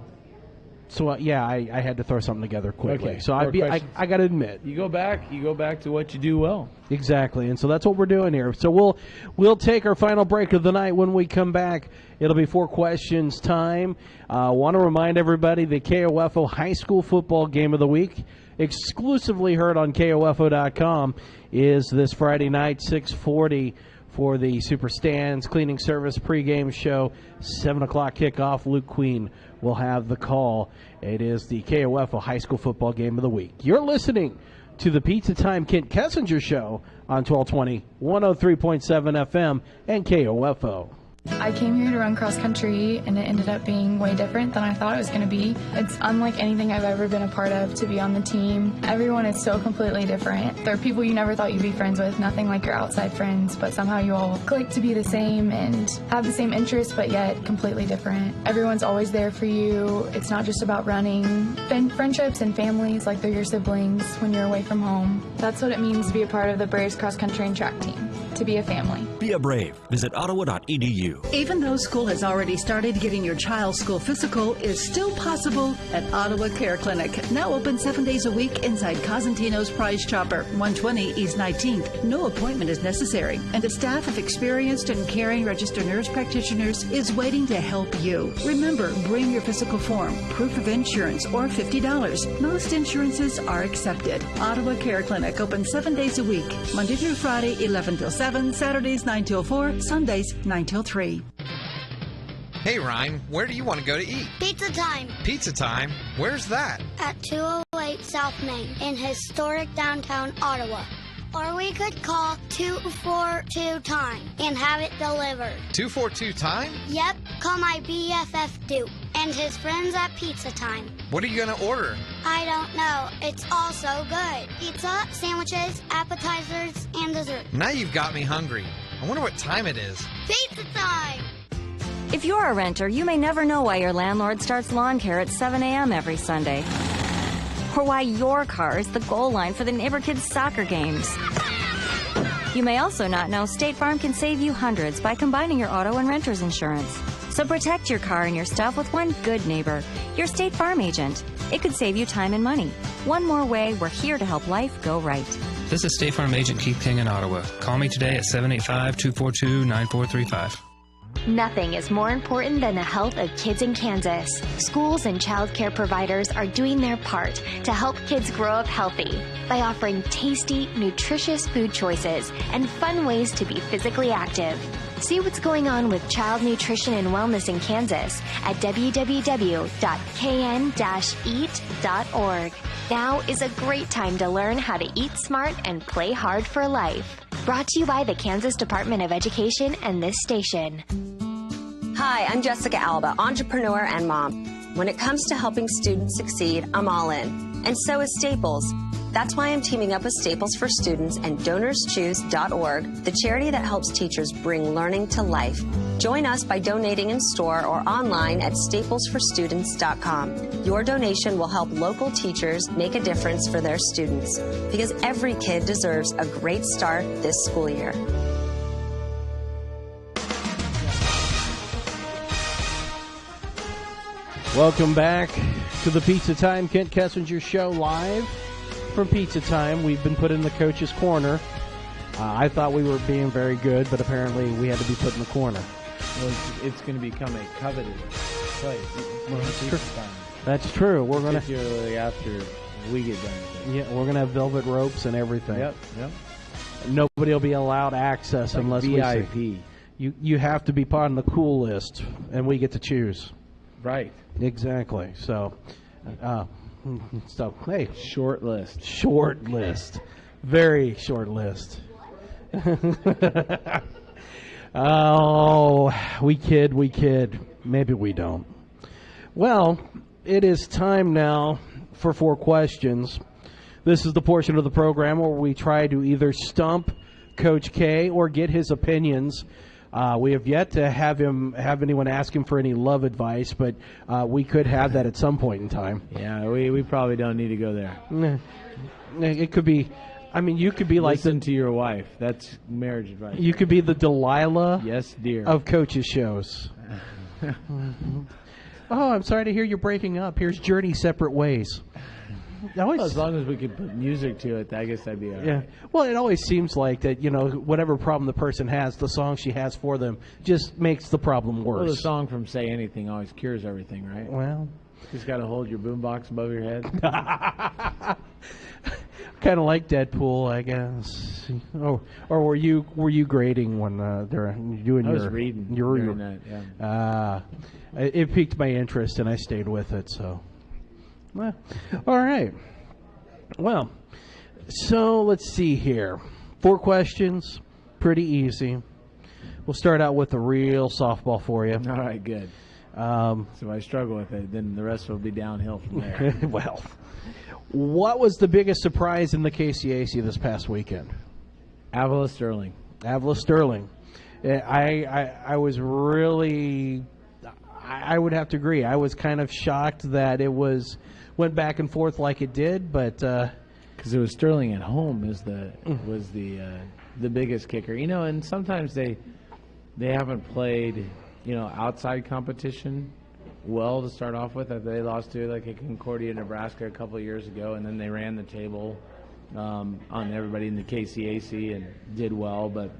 had to throw something together quickly. Okay. So I got to admit, you go back to what you do well. Exactly, and so that's what we're doing here. So we'll take our final break of the night. When we come back, it'll be 4 questions time. I want to remind everybody the KOFO High School Football Game of the Week, exclusively heard on KOFO.com, is this Friday night, 6:40 for the Super Stands Cleaning Service pregame show. 7 o'clock kickoff. Luke Queen will have the call. It is the KOFO High School Football Game of the Week. You're listening to the Pizza Time Kent Kessinger Show on 1220, 103.7 FM, and KOFO. I came here to run cross country, and it ended up being way different than I thought it was going to be. It's unlike anything I've ever been a part of to be on the team. Everyone is so completely different. There are people you never thought you'd be friends with, nothing like your outside friends, but somehow you all click to be the same and have the same interests, but yet completely different. Everyone's always there for you. It's not just about running. Friendships and families, like they're your siblings when you're away from home. That's what it means to be a part of the Braves cross country and track team, to be a family. Be a Brave. Visit ottawa.edu. Even though school has already started, getting your child's school physical is still possible at Ottawa Care Clinic. Now open 7 days a week inside Cosentino's Prize Chopper, 120 East 19th. No appointment is necessary, and a staff of experienced and caring registered nurse practitioners is waiting to help you. Remember, bring your physical form, proof of insurance, or $50. Most insurances are accepted. Ottawa Care Clinic open 7 days a week, Monday through Friday, 11 till 7, Saturdays 9 till 4, Sundays 9 till 3. Hey, Ryan, where do you want to go to eat? Pizza time. Pizza time? Where's that? At 208 South Main in historic downtown Ottawa. Or we could call 242-TIME and have it delivered. 242-TIME? Yep, call my BFF Duke and his friends at Pizza Time. What are you going to order? I don't know. It's all so good. Pizza, sandwiches, appetizers, and dessert. Now you've got me hungry. I wonder what time it is. Pizza Time! If you're a renter, you may never know why your landlord starts lawn care at 7 a.m. every Sunday. Or why your car is the goal line for the neighbor kids' soccer games. You may also not know State Farm can save you hundreds by combining your auto and renter's insurance. So protect your car and your stuff with one good neighbor, your State Farm agent. It could save you time and money. One more way, we're here to help life go right. This is State Farm Agent Keith King in Ottawa. Call me today at 785-242-9435. Nothing is more important than the health of kids in Kansas. Schools and child care providers are doing their part to help kids grow up healthy by offering tasty, nutritious food choices and fun ways to be physically active. See what's going on with child nutrition and wellness in Kansas at www.kn-eat.org. Now is a great time to learn how to eat smart and play hard for life. Brought to you by the Kansas Department of Education and this station. Hi, I'm Jessica Alba, entrepreneur and mom. When it comes to helping students succeed, I'm all in. And so is Staples. That's why I'm teaming up with Staples for Students and DonorsChoose.org, the charity that helps teachers bring learning to life. Join us by donating in store or online at staplesforstudents.com. Your donation will help local teachers make a difference for their students, because every kid deserves a great start this school year. Welcome back to the Pizza Time Kent Kessinger Show live from Pizza Time. We've been put in the coach's corner. I thought we were being very good, but apparently we had to be put in the corner. Well, it's going to become a coveted place. Well, that's true. That's true. We're going to, particularly after we get done with it. Yeah, we're going to have velvet ropes and everything. Yep. Nobody will be allowed access like unless VIP. we say. You have to be part of the cool list, and we get to choose. Right. Exactly. So hey, short list. Short list. Very short list. Oh, we kid. Maybe we don't. Well, it is time now for 4 questions. This is the portion of the program where we try to either stump Coach K or get his opinions. We have yet to have anyone ask him for any love advice, but we could have that at some point in time. Yeah, we probably don't need to go there. It could be. I mean, you could be Listen to your wife. That's marriage advice. You could be the Delilah yes, dear. of coaches' shows. Oh, I'm sorry to hear you're breaking up. Here's Journey Separate Ways. Well, as long as we could put music to it, I guess that'd be all right. Yeah. Well, it always seems like that, whatever problem the person has, the song she has for them just makes the problem worse. Well, the song from Say Anything always cures everything, right? Well, just got to hold your boombox above your head. Kind of like Deadpool, I guess. Or were you grading when they're doing I your? was reading your that. Yeah. It piqued my interest, and I stayed with it. So, well, all right. Well, so let's see here. 4 questions, pretty easy. We'll start out with a real softball for you. All right, good. So if I struggle with it, then the rest will be downhill from there. Well, what was the biggest surprise in the KCAC this past weekend? Avila Sterling. Avila Sterling. I was really, I would have to agree. I was kind of shocked that it went back and forth like it did, but because it was Sterling at home was the biggest kicker. And sometimes they haven't played outside competition well to start off with. They lost to like at Concordia, Nebraska a couple of years ago, and then they ran the table on everybody in the KCAC and did well. But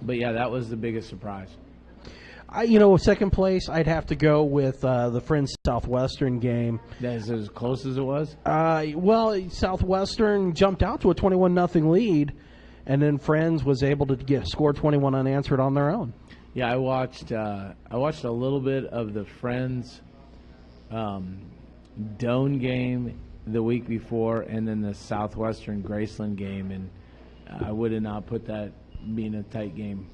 yeah, that was the biggest surprise. Second place, I'd have to go with the Friends Southwestern game. That's as close as it was? Well, Southwestern jumped out to a 21-0 lead, and then Friends was able to score 21 unanswered on their own. Yeah, I watched a little bit of the Friends Doane game the week before, and then the Southwestern Graceland game, and I would have not put that being a tight game.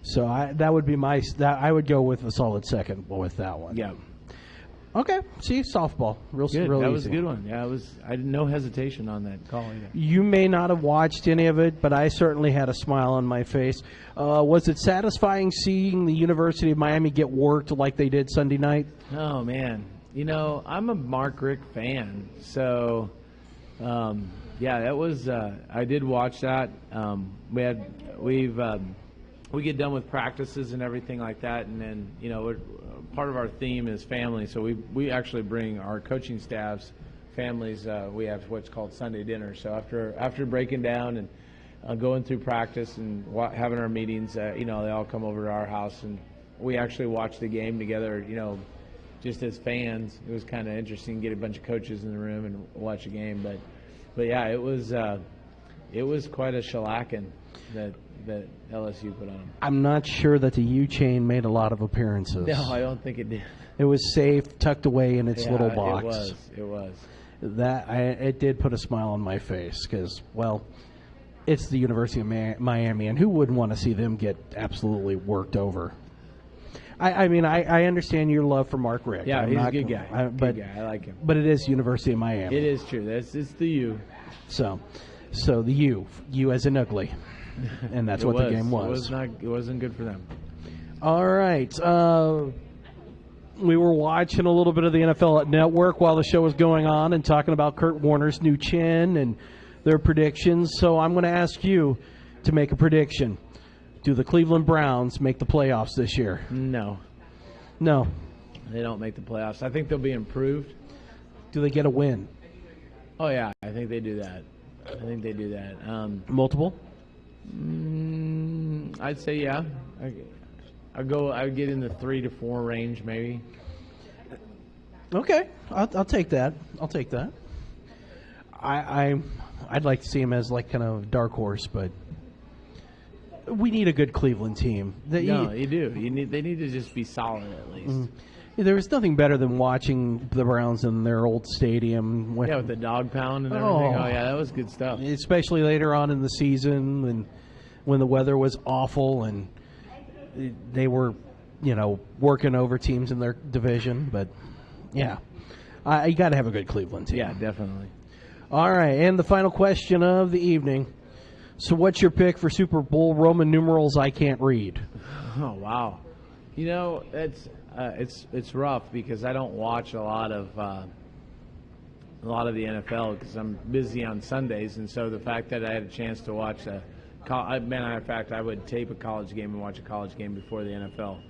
So that would be I would go with a solid second with that one. Yeah. Okay. See, softball. Real Good. real That easy. was a good one. Yeah, I had no hesitation on that call either. You may not have watched any of it, but I certainly had a smile on my face. Was it satisfying seeing the University of Miami get worked like they did Sunday night? Oh, man. I'm a Mark Richt fan, so yeah, that was. I did watch that. We get done with practices and everything like that, and then part of our theme is family. So we actually bring our coaching staffs, families. We have what's called Sunday dinner. So after breaking down and going through practice and having our meetings, they all come over to our house and we actually watch the game together. Just as fans, it was kind of interesting to get a bunch of coaches in the room and watch a game. But yeah, it was quite a shellacking that LSU put on them. I'm not sure that the U chain made a lot of appearances. No, I don't think it did. It was safe, tucked away in its little box. It was. It did put a smile on my face because, well, it's the University of Miami, and who wouldn't want to see them get absolutely worked over? I mean, I understand your love for Mark Richt. Yeah, he's a good guy. Good guy. I like him. But it is University of Miami. It is true. It's the U. So the U as in ugly, and that's what the game was. It wasn't good for them. All right. We were watching a little bit of the NFL Network while the show was going on and talking about Kurt Warner's new chin and their predictions. So I'm going to ask you to make a prediction. Do the Cleveland Browns make the playoffs this year? No. They don't make the playoffs. I think they'll be improved. Do they get a win? Oh, yeah. I think they do that. Multiple? I'd say, yeah. I'd get in the 3 to 4 range, maybe. Okay. I'll take that. I'd like to see him as like kind of a dark horse, but we need a good Cleveland team. You do. They need to just be solid at least. There was nothing better than watching the Browns in their old stadium. With the dog pound and everything. Oh, yeah, that was good stuff. Especially later on in the season and when the weather was awful and they were, working over teams in their division. But, yeah, you got to have a good Cleveland team. Yeah, definitely. All right, and the final question of the evening. So what's your pick for Super Bowl Roman numerals I can't read? Oh, wow. It's rough because I don't watch a lot of the NFL because I'm busy on Sundays, and so the fact that I had a chance to watch matter of fact, I would tape a college game and watch a college game before the NFL,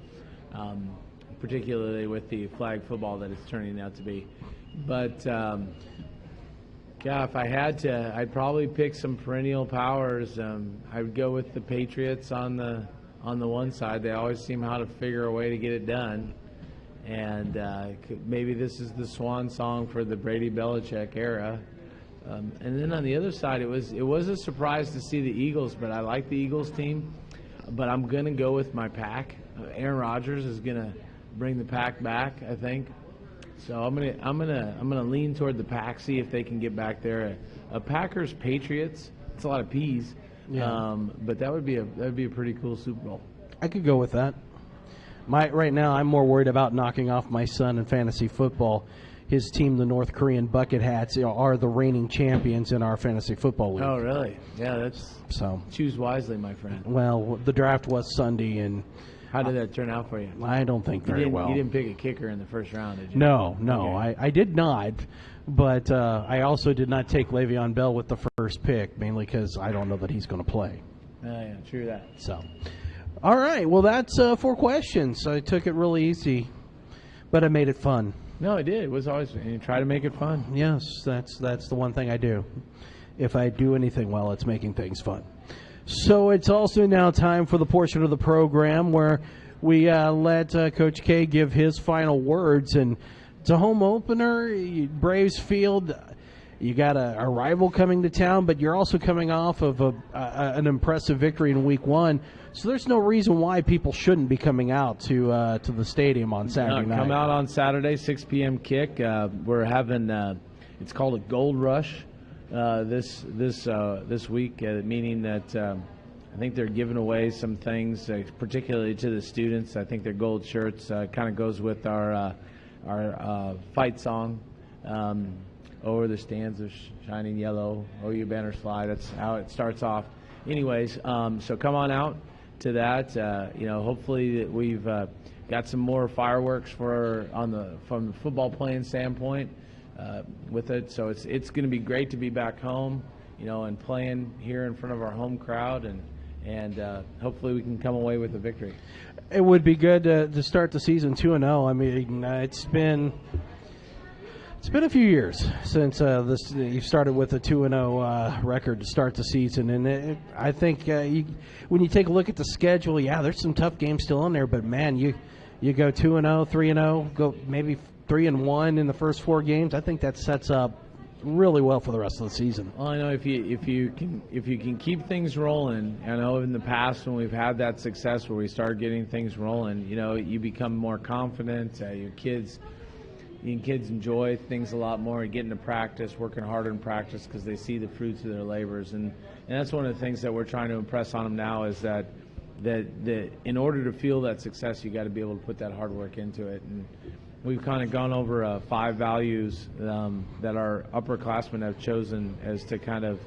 particularly with the flag football that it's turning out to be. But yeah, if I had to, I'd probably pick some perennial powers. I would go with the Patriots on the one side. They always seem how to figure a way to get it done. And maybe this is the swan song for the Brady Belichick era. And then on the other side, it was a surprise to see the Eagles, but I like the Eagles team. But I'm going to go with my pack. Aaron Rodgers is going to bring the pack back, I think. So I'm gonna lean toward the pack, see if they can get back there. A Packers Patriots, it's a lot of P's. Yeah. But that would be a pretty cool Super Bowl. I could go with that. Right now, I'm more worried about knocking off my son in fantasy football. His team, the North Korean Bucket Hats, are the reigning champions in our fantasy football league. Oh, really? Yeah, choose wisely, my friend. Well, the draft was Sunday, and how did that turn out for you? I don't think very well. You didn't pick a kicker in the first round, did you? No. Okay. I did not. But I also did not take Le'Veon Bell with the first pick, mainly because I don't know that he's going to play. Yeah, true that. So, all right. Well, that's 4 questions. I took it really easy, but I made it fun. No, I did. It was always you try to make it fun. Yes, that's the one thing I do. If I do anything well, it's making things fun. So it's also now time for the portion of the program where we let Coach K give his final words. And it's a home opener, Braves Field. You got a rival coming to town, but you're also coming off of an impressive victory in Week 1. So there's no reason why people shouldn't be coming out to the stadium on Saturday night. Come out on Saturday, 6 p.m. kick. We're having it's called a Gold Rush this week, meaning that I think they're giving away some things, particularly to the students. I think their gold shirts kind of goes with our fight song, "Over the Stands of Shining Yellow, Oh You Banners Fly." That's how it starts off. Anyways, so come on out to that. Hopefully that we've got some more fireworks from the football playing standpoint with it. So it's going to be great to be back home, and playing here in front of our home crowd, and hopefully we can come away with a victory. It would be good to start the season 2-0. I mean, it's been a few years since you started with a 2-0 record to start the season, and I think when you take a look at the schedule, there's some tough games still in there, but man, you go 2-0, 3-0, go maybe 3-1 in the first 4 games. I think that sets up really well for the rest of the season. Well, I know if you can keep things rolling. I know in the past when we've had that success where we start getting things rolling, you become more confident. Your kids enjoy things a lot more. Getting to practice, working harder in practice because they see the fruits of their labors, and that's one of the things that we're trying to impress on them now is that in order to feel that success, you got to be able to put that hard work into it. And we've kind of gone over 5 values that our upperclassmen have chosen as to kind of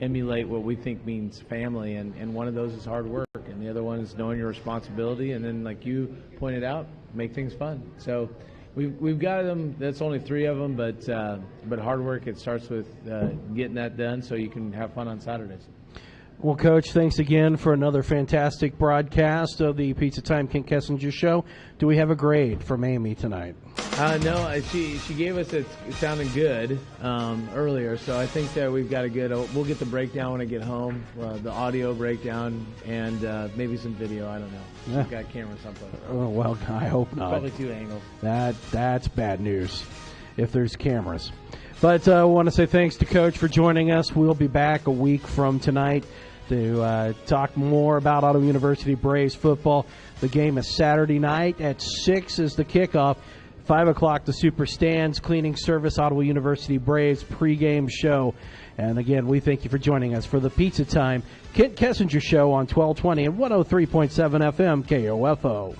emulate what we think means family, and one of those is hard work, and the other one is knowing your responsibility, and then, like you pointed out, make things fun. So we've got them. That's only 3 of them, but hard work. It starts with getting that done so you can have fun on Saturdays. Well, Coach, thanks again for another fantastic broadcast of the Pizza Time Kent Kessinger Show. Do we have a grade from Amy tonight? No, she gave us it sounded good earlier, so I think that we've got a good. We'll get the breakdown when I get home, the audio breakdown, and maybe some video. I don't know. We've got cameras someplace. Oh, well, I hope not. Probably 2 angles. That's bad news if there's cameras. But I want to say thanks to Coach for joining us. We'll be back a week from tonight to talk more about Ottawa University Braves football. The game is Saturday night at 6 is the kickoff. 5 o'clock, the Super Stands Cleaning Service, Ottawa University Braves pregame show. And again, we thank you for joining us for the Pizza Time Kent Kessinger Show on 1220 and 103.7 FM KOFO.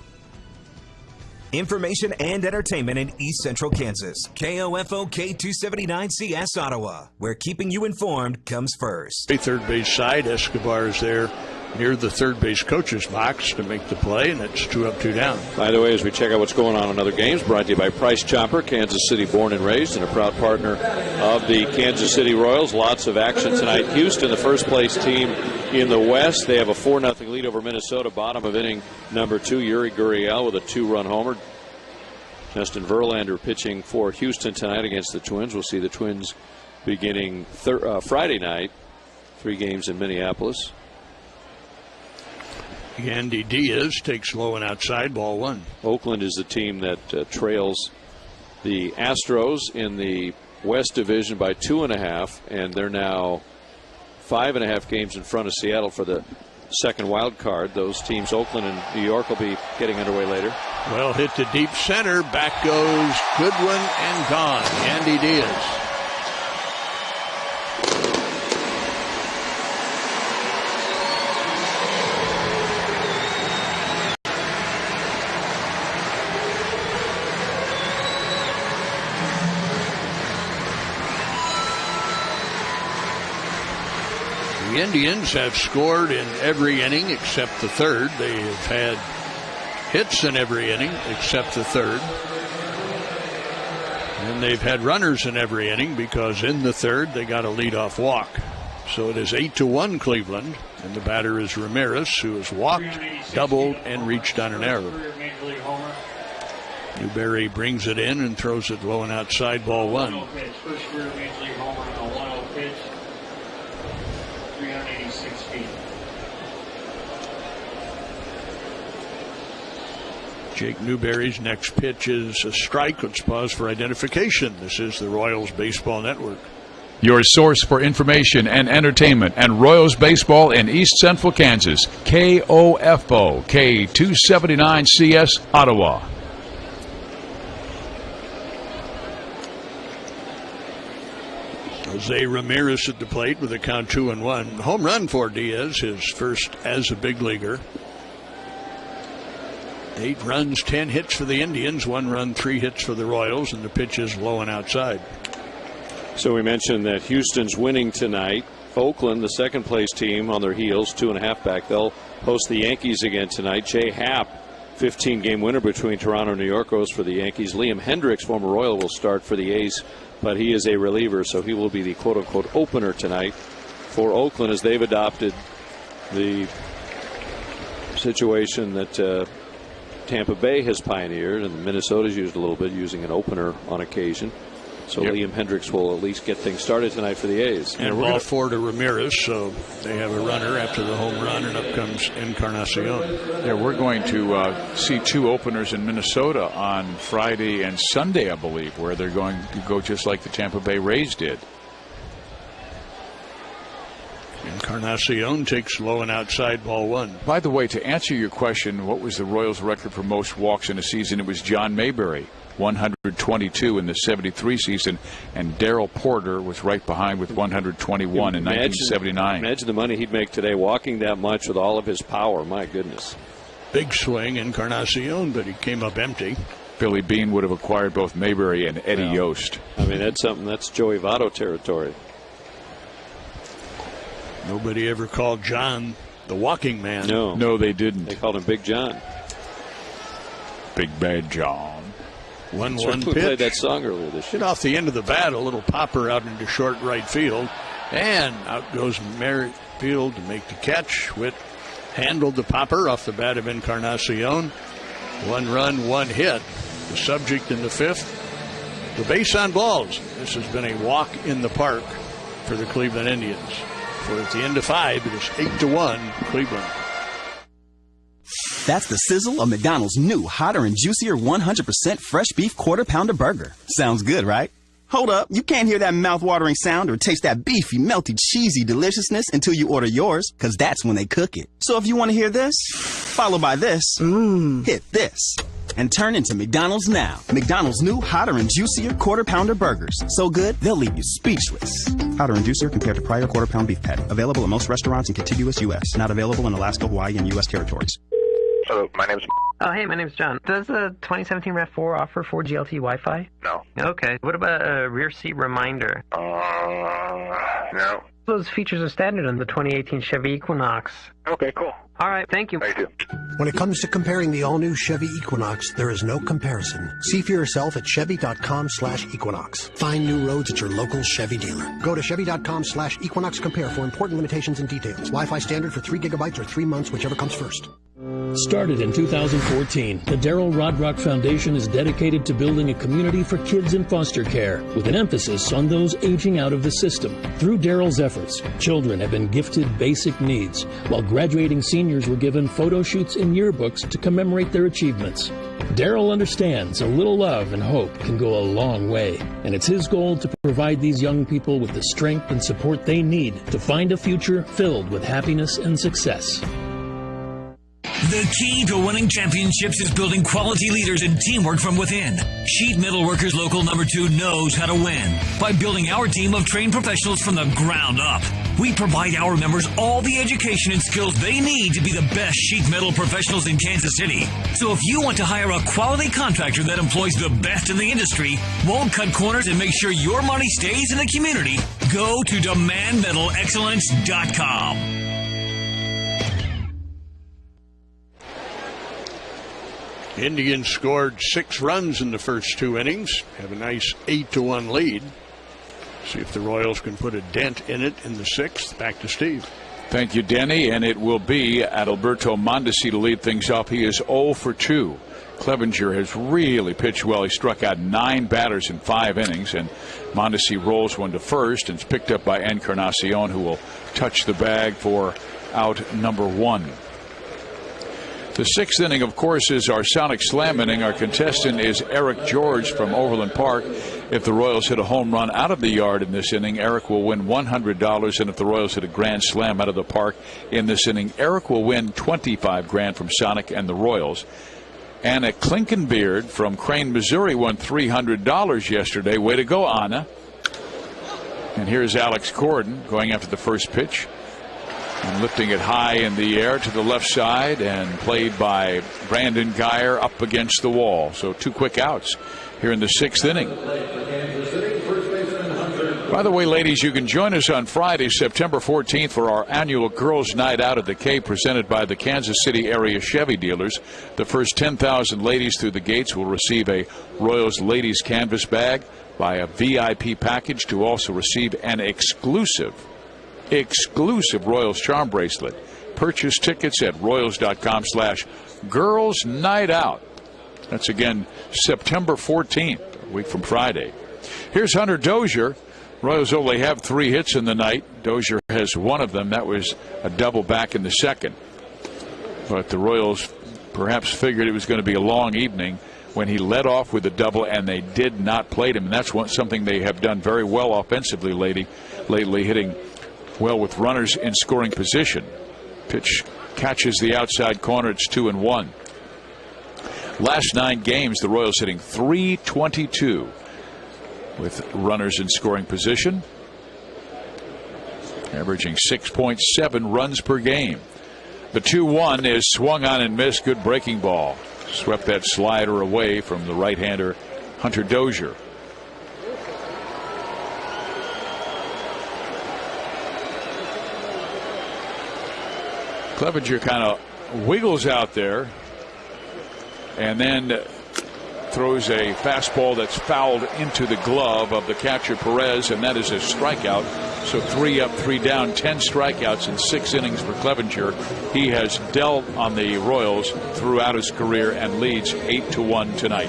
Information and entertainment in East Central Kansas. KOFO K279CS Ottawa, where keeping you informed comes first. Third base side, Escobar is there near the third base coach's box to make the play, and it's 2 up, 2 down. By the way, as we check out what's going on in other games, brought to you by Price Chopper, Kansas City born and raised, and a proud partner of the Kansas City Royals. Lots of action tonight. Houston, the first place team in the West. They have a 4-0 lead over Minnesota. Bottom of inning number 2, Yuri Gurriel with a 2-run homer. Justin Verlander pitching for Houston tonight against the Twins. We'll see the Twins beginning Friday night. 3 games in Minneapolis. Andy Diaz takes low and outside, ball 1. Oakland is the team that trails the Astros in the West Division by 2.5, and they're now 5.5 games in front of Seattle for the second wild card. Those teams, Oakland and New York, will be getting underway later. Well hit to deep center. Back goes Goodwin and gone. Andy Diaz. The Indians have scored in every inning except the third. They have had hits in every inning except the third. And they've had runners in every inning because in the third they got a leadoff walk. So it is 8-1 Cleveland, and the batter is Ramirez, who has walked, doubled, and reached on an error. Newberry brings it in and throws it low and outside, ball 1. First career Major League homer on a 1-0 pitch. 386 feet. Jake Newberry's next pitch is a strike. Let's pause for identification. This is the Royals Baseball Network. Your source for information and entertainment and Royals baseball in East Central Kansas. KOFO K279CS Ottawa. Jose Ramirez at the plate with a count 2-1. Home run for Diaz, his first as a big leaguer. 8 runs, 10 hits for the Indians, 1 run, 3 hits for the Royals, and the pitch is low and outside. So we mentioned that Houston's winning tonight. Oakland, the second-place team, on their heels, 2.5 back. They'll host the Yankees again tonight. Jay Happ, 15-game winner between Toronto and New York, goes for the Yankees. Liam Hendricks, former Royal, will start for the A's, but he is a reliever, so he will be the quote-unquote opener tonight for Oakland, as they've adopted the situation that Tampa Bay has pioneered, and Minnesota's used a little bit, using an opener on occasion. So Liam Hendricks will at least get things started tonight for the A's. And ball 4 to Ramirez, so they have a runner after the home run, and up comes Encarnacion. Yeah, we're going to see 2 openers in Minnesota on Friday and Sunday, I believe, where they're going to go just like the Tampa Bay Rays did. Encarnacion takes low and outside, ball 1. By the way, to answer your question, what was the Royals' record for most walks in a season? It was John Mayberry, 122 in the 73 season, and Darrell Porter was right behind with 121 in 1979. Imagine the money he'd make today walking that much with all of his power. My goodness. Big swing, Encarnacion, but he came up empty. Billy Beane would have acquired both Mayberry and Eddie Yost. I mean, that's something. That's Joey Votto territory. Nobody ever called John the walking man. No, they didn't. They called him Big John. Big Bad John. 1-1 pitch. We played that song earlier this year. Hit off the end of the bat, a little popper out into short right field. And out goes Merrifield to make the catch. Witt handled the popper off the bat of Encarnacion. 1 run, 1 hit. The subject in the 5th. The base on balls. This has been a walk in the park for the Cleveland Indians. For at the end of 5, it is 8-1 Cleveland. That's the sizzle of McDonald's new hotter and juicier 100% fresh beef quarter pounder burger. Sounds good, right? Hold up, you can't hear that mouth-watering sound or taste that beefy, melty, cheesy deliciousness until you order yours, because that's when they cook it. So if you want to hear this, followed by this, hit this, and turn into McDonald's now. McDonald's new hotter and juicier quarter pounder burgers. So good, they'll leave you speechless. Hotter and juicier compared to prior quarter pound beef patty. Available in most restaurants in contiguous U.S. Not available in Alaska, Hawaii, and U.S. territories. Hello, my name's... Oh, hey, my name's John. Does the 2017 RAV4 offer 4GLT Wi-Fi? No. Okay. What about a rear seat reminder? No. Those features are standard on the 2018 Chevy Equinox. Okay, cool. All right, thank you. Thank you. When it comes to comparing the all-new Chevy Equinox, there is no comparison. See for yourself at Chevy.com/Equinox. Find new roads at your local Chevy dealer. Go to Chevy.com/Equinox Compare for important limitations and details. Wi-Fi standard for 3 gigabytes or 3 months, whichever comes first. Started in 2014, the Darrell Rodrock Foundation is dedicated to building a community for kids in foster care, with an emphasis on those aging out of the system. Through Darrell's efforts, children have been gifted basic needs, while graduating seniors were given photo shoots and yearbooks to commemorate their achievements. Darrell understands a little love and hope can go a long way, and it's his goal to provide these young people with the strength and support they need to find a future filled with happiness and success. The key to winning championships is building quality leaders and teamwork from within. Sheet Metal Workers Local Number 2 knows how to win by building our team of trained professionals from the ground up. We provide our members all the education and skills they need to be the best sheet metal professionals in Kansas City. So if you want to hire a quality contractor that employs the best in the industry, won't cut corners, and make sure your money stays in the community, go to DemandMetalExcellence.com. Indians scored 6 runs in the first 2 innings. Have a nice 8-1 lead. See if the Royals can put a dent in it in the 6th. Back to Steve. Thank you, Denny. And it will be Adalberto Mondesi to lead things up. He is 0 for 2. Clevenger has really pitched well. He struck out 9 batters in 5 innings, and Mondesi rolls one to first and is picked up by Encarnacion, who will touch the bag for out number 1. The 6th inning, of course, is our Sonic Slam inning. Our contestant is Eric George from Overland Park. If the Royals hit a home run out of the yard in this inning, Eric will win $100. And if the Royals hit a grand slam out of the park in this inning, Eric will win $25,000 from Sonic and the Royals. Anna Klinkenbeard from Crane, Missouri won $300 yesterday. Way to go, Anna. And here's Alex Gordon going after the first pitch. And lifting it high in the air to the left side and played by Brandon Geyer up against the wall. So 2 quick outs here in the 6th inning. By the way, ladies, you can join us on Friday, September 14th for our annual Girls Night Out at the K presented by the Kansas City area Chevy dealers. The first 10,000 ladies through the gates will receive a Royals ladies canvas bag, buy a VIP package to also receive an exclusive Royals charm bracelet. Purchase tickets at royals.com/Girls Night Out. That's again September 14th, a week from Friday. Here's Hunter Dozier. Royals only have 3 hits in the night. Dozier has 1 of them. That was a double back in the 2nd. But the Royals perhaps figured it was going to be a long evening when he led off with a double, and they did not play him. And that's something they have done very well offensively lately, hitting well with runners in scoring position. Pitch catches the outside corner. It's 2-1. Last 9 games, the Royals hitting .322 with runners in scoring position, averaging 6.7 runs per game. The 2-1 is swung on and missed. Good breaking ball. Swept that slider away from the right-hander Hunter Dozier. Clevenger kind of wiggles out there and then throws a fastball that's fouled into the glove of the catcher Perez, and that is a strikeout. So 3 up, 3 down, 10 strikeouts in 6 innings for Clevenger. He has dealt on the Royals throughout his career and leads 8-1 tonight.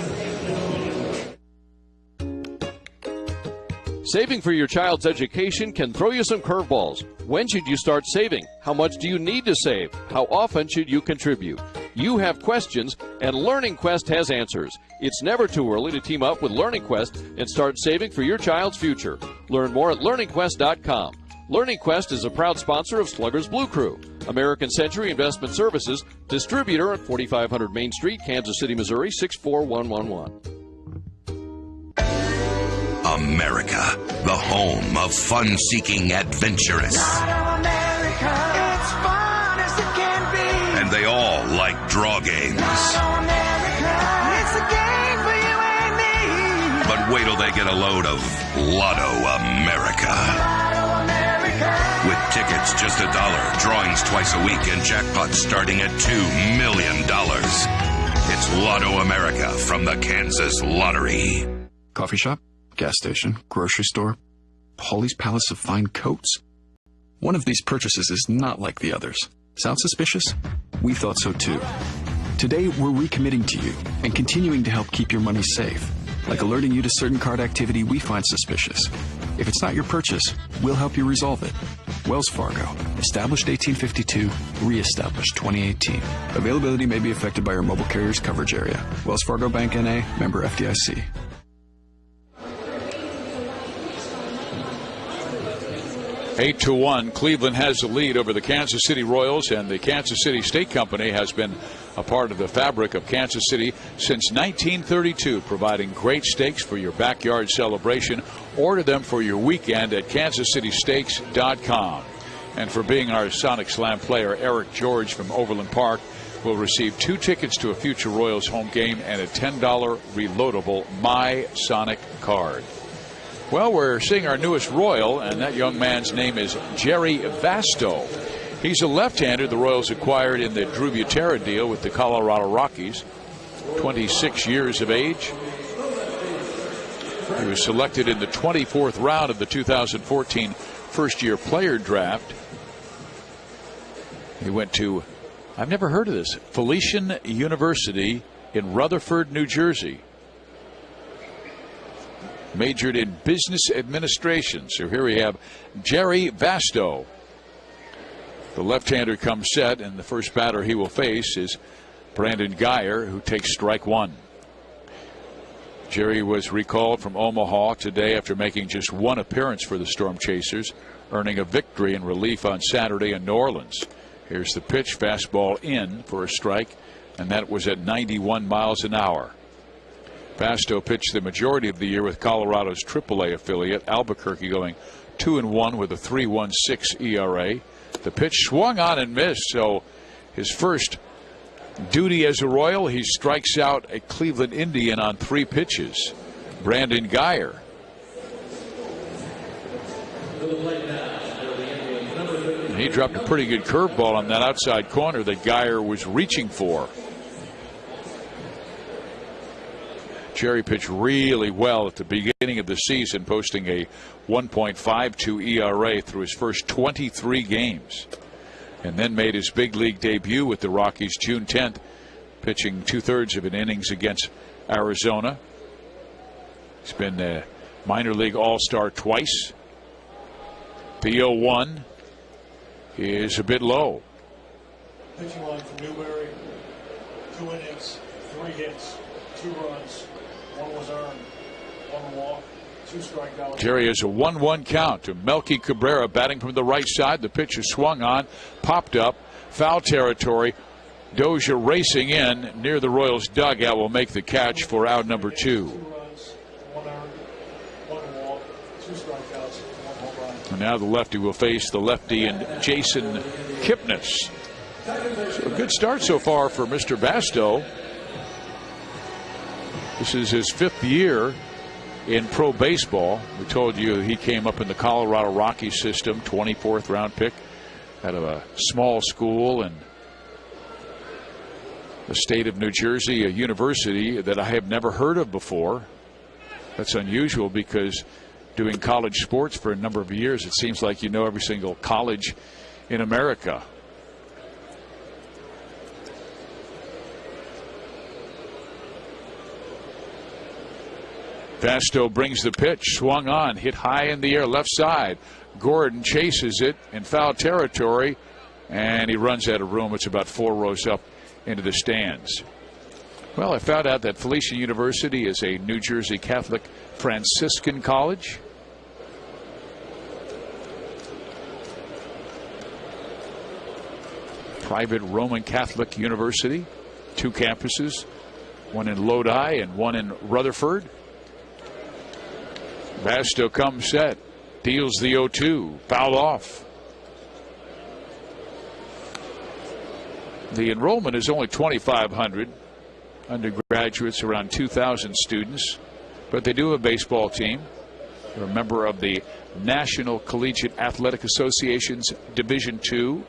Saving for your child's education can throw you some curveballs. When should you start saving? How much do you need to save? How often should you contribute? You have questions, and Learning Quest has answers. It's never too early to team up with Learning Quest and start saving for your child's future. Learn more at learningquest.com. Learning Quest is a proud sponsor of Slugger's Blue Crew, American Century Investment Services, distributor at 4500 Main Street, Kansas City, Missouri, 64111. America, the home of fun-seeking adventurists. America, it's fun as it can be. And they all like draw games. America, it's a game for you and me. But wait till they get a load of Lotto America. Lotto America. With tickets just $1, drawings twice a week, and jackpots starting at $2 million. It's Lotto America from the Kansas Lottery. Coffee shop? Gas station, grocery store, Polly's Palace of Fine Coats. One of these purchases is not like the others. Sound suspicious? We thought so too. Today, we're recommitting to you and continuing to help keep your money safe, like alerting you to certain card activity we find suspicious. If it's not your purchase, we'll help you resolve it. Wells Fargo, established 1852, reestablished 2018. Availability may be affected by your mobile carrier's coverage area. Wells Fargo Bank N.A., member FDIC. 8-1, Cleveland has the lead over the Kansas City Royals, and the Kansas City Steak Company has been a part of the fabric of Kansas City since 1932, providing great steaks for your backyard celebration. Order them for your weekend at kansascitysteaks.com. And for being our Sonic Slam player, Eric George from Overland Park will receive 2 tickets to a future Royals home game and a $10 reloadable My Sonic card. Well, we're seeing our newest Royal, and that young man's name is Jerry Vasto. He's a left-hander the Royals acquired in the Drew Butera deal with the Colorado Rockies. 26 years of age. He was selected in the 24th round of the 2014 first-year player draft. He went to, I've never heard of this, Felician University in Rutherford, New Jersey. Majored in business administration. So here we have Jerry Vasto. The left-hander comes set, and the first batter he will face is Brandon Geyer, who takes strike 1. Jerry was recalled from Omaha today after making just 1 appearance for the Storm Chasers, earning a victory in relief on Saturday in New Orleans. Here's the pitch, fastball in for a strike, and that was at 91 miles an hour. Vasto pitched the majority of the year with Colorado's AAA affiliate, Albuquerque, going 2-1 with a 3.16 ERA. The pitch swung on and missed. So his first duty as a Royal, he strikes out a Cleveland Indian on 3 pitches. Brandon Geyer. He dropped a pretty good curveball on that outside corner that Geyer was reaching for. Jerry pitched really well at the beginning of the season, posting a 1.52 ERA through his first 23 games. And then made his big league debut with the Rockies June 10th, pitching 2/3 of an innings against Arizona. He's been a minor league all-star twice. The 0-1 is a bit low. Pitching line for Newberry, 2 innings, 3 hits, 2 runs, 1 was earned, 1 walk, 2 strikeouts. Jerry has a 1-1 count to Melky Cabrera batting from the right side. The pitch is swung on, popped up, foul territory. Dozier racing in near the Royals dugout will make the catch for out number 2. 2 runs, 1 earned, 1 walk, 2 strikeouts, 1 home run. And now the lefty will face the lefty and Jason Kipnis. So a good start so far for Mr. Basto. This is his 5th year in pro baseball. We told you he came up in the Colorado Rockies system, 24th round pick out of a small school in the state of New Jersey, a university that I have never heard of before. That's unusual because doing college sports for a number of years, it seems like you know every single college in America. Basto brings the pitch, swung on, hit high in the air, left side. Gordon chases it in foul territory, and he runs out of room. It's about 4 rows up into the stands. Well, I found out that Felician University is a New Jersey Catholic Franciscan college. Private Roman Catholic University, 2 campuses, one in Lodi and one in Rutherford. Basto comes set, deals the 0-2, foul off. The enrollment is only 2,500, undergraduates around 2,000 students, but they do have a baseball team. They're a member of the National Collegiate Athletic Association's Division II.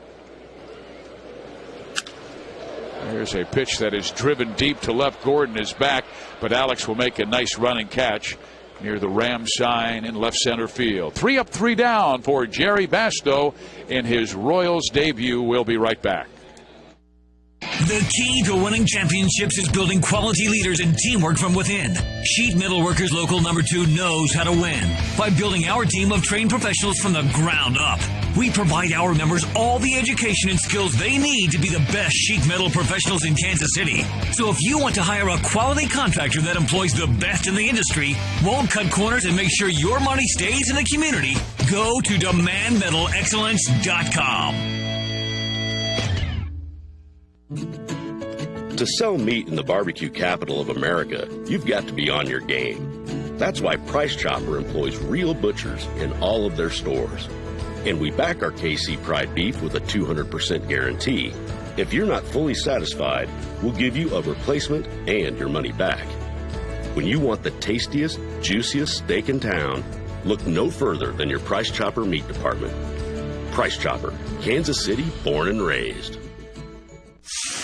There's a pitch that is driven deep to left. Gordon is back, but Alex will make a nice running catch near the Ram sign in left center field. 3 up, 3 down for Jerry Basto in his Royals debut. We'll be right back. The key to winning championships is building quality leaders and teamwork from within. Sheet Metal Workers Local Number 2 knows how to win by building our team of trained professionals from the ground up. We provide our members all the education and skills they need to be the best sheet metal professionals in Kansas City. So if you want to hire a quality contractor that employs the best in the industry, won't cut corners, and make sure your money stays in the community, go to DemandMetalExcellence.com. To sell meat in the barbecue capital of America, you've got to be on your game. That's why Price Chopper employs real butchers in all of their stores. And we back our KC Pride beef with a 200% guarantee. If you're not fully satisfied, we'll give you a replacement and your money back. When you want the tastiest, juiciest steak in town, look no further than your Price Chopper meat department. Price Chopper, Kansas City, born and raised.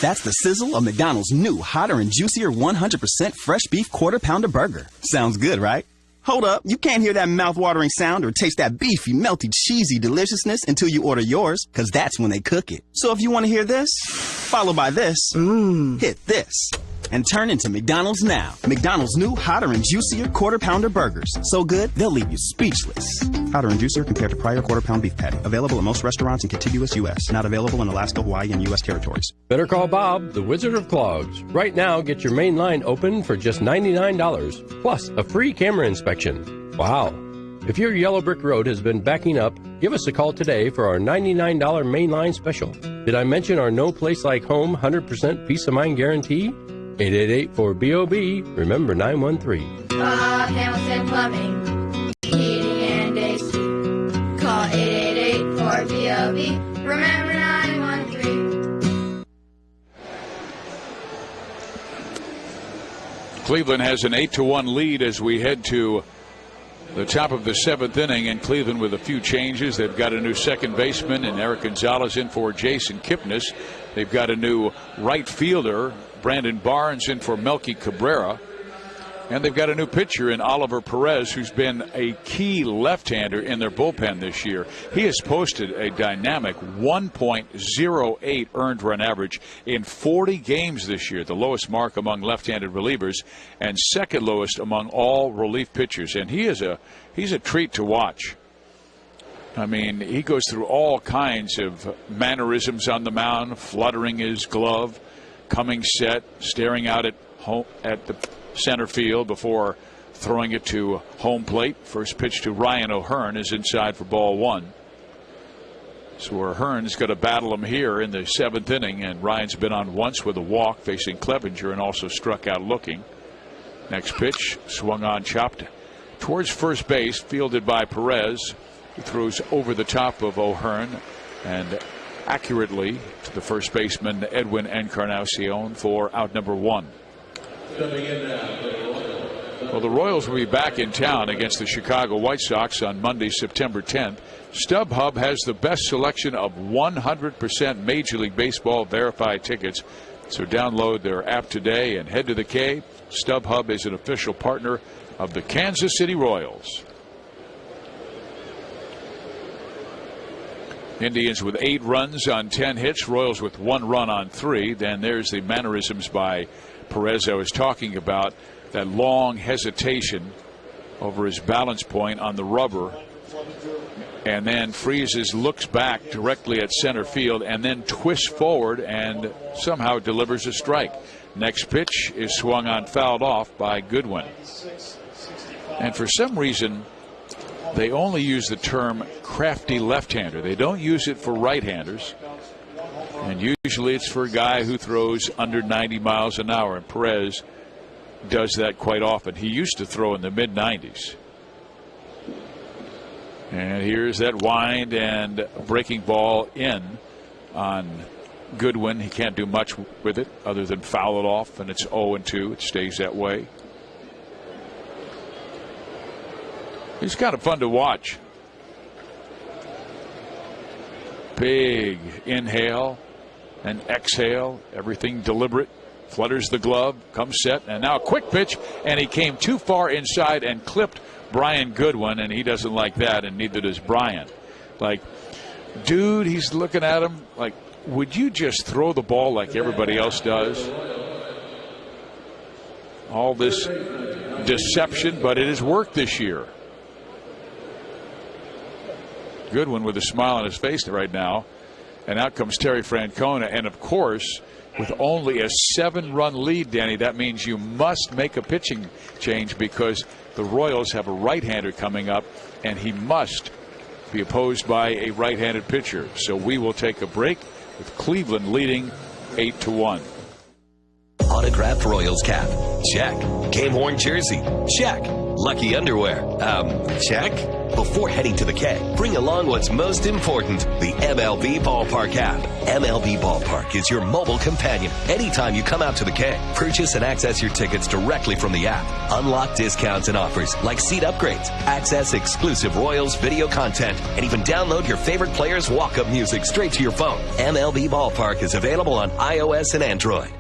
That's the sizzle of McDonald's new, hotter and juicier 100% fresh beef quarter pounder burger. Sounds good, right? Hold up, you can't hear that mouth-watering sound or taste that beefy, melty, cheesy deliciousness until you order yours, because that's when they cook it. So if you want to hear this, followed by this, hit this, and turn into McDonald's now. McDonald's new, hotter and juicier quarter pounder burgers. So good, they'll leave you speechless. Hotter and juicier compared to prior quarter pound beef patty. Available at most restaurants in contiguous U.S. Not available in Alaska, Hawaii, and U.S. territories. Better call Bob, the Wizard of Clogs. Right now, get your main line open for just $99, plus a free camera inspection. Wow. If your yellow brick road has been backing up, give us a call today for our $99 mainline special. Did I mention our no place like home 100% peace of mind guarantee? 888-4BOB, remember 913. Bob Hamilton Plumbing, heating and AC. Call 888-4BOB, remember Cleveland has an 8-1 lead as we head to the top of the 7th inning, and Cleveland with a few changes. They've got a new second baseman and Eric Gonzalez in for Jason Kipnis. They've got a new right fielder, Brandon Barnes, in for Melky Cabrera. And they've got a new pitcher in Oliver Perez, who's been a key left-hander in their bullpen this year. He has posted a dynamic 1.08 earned run average in 40 games this year, the lowest mark among left-handed relievers and second lowest among all relief pitchers. And he's a treat to watch. I mean, he goes through all kinds of mannerisms on the mound, fluttering his glove, coming set, staring out at the center field before throwing it to home plate. First pitch to Ryan O'Hearn is inside for ball 1. So O'Hearn's going to battle him here in the 7th inning, and Ryan's been on once with a walk facing Clevenger and also struck out looking. Next pitch swung on, chopped towards first base, fielded by Perez, who throws over the top of O'Hearn and accurately to the first baseman Edwin Encarnacion for out number 1. Well, the Royals will be back in town against the Chicago White Sox on Monday, September 10th. StubHub has the best selection of 100% Major League Baseball verified tickets. So download their app today and head to the K. StubHub is an official partner of the Kansas City Royals. Indians with 8 runs on 10 hits. Royals with 1 run on 3. Then there's the mannerisms by Perez I was talking about, that long hesitation over his balance point on the rubber, and then freezes, looks back directly at center field, and then twists forward and somehow delivers a strike. Next pitch is swung on, fouled off by Goodwin. And for some reason, they only use the term crafty left-hander. They don't use it for right-handers. And usually it's for a guy who throws under 90 miles an hour, and Perez does that quite often. He used to throw in the mid-90s. And here's that wind and breaking ball in on Goodwin. He can't do much with it other than foul it off, and it's 0-2. It stays that way. He's kind of fun to watch. Big inhale and exhale, everything deliberate. Flutters the glove, comes set, and now a quick pitch, and he came too far inside and clipped Brian Goodwin, and he doesn't like that, and neither does Brian. Like, dude, he's looking at him like, would you just throw the ball like everybody else does? All this deception, but it has worked this year. Goodwin with a smile on his face right now. And out comes Terry Francona. And, of course, with only a 7-run lead, Danny, that means you must make a pitching change because the Royals have a right-hander coming up, and he must be opposed by a right-handed pitcher. So we will take a break with Cleveland leading 8-1. Autographed Royals cap. Check. Game worn jersey. Check. Lucky underwear. Check. Before heading to the K, bring along what's most important, the MLB Ballpark app. MLB Ballpark is your mobile companion anytime you come out to the K. Purchase and access your tickets directly from the app. Unlock discounts and offers like seat upgrades, access exclusive Royals video content, and even download your favorite players' walk-up music straight to your phone. MLB Ballpark is available on iOS and Android.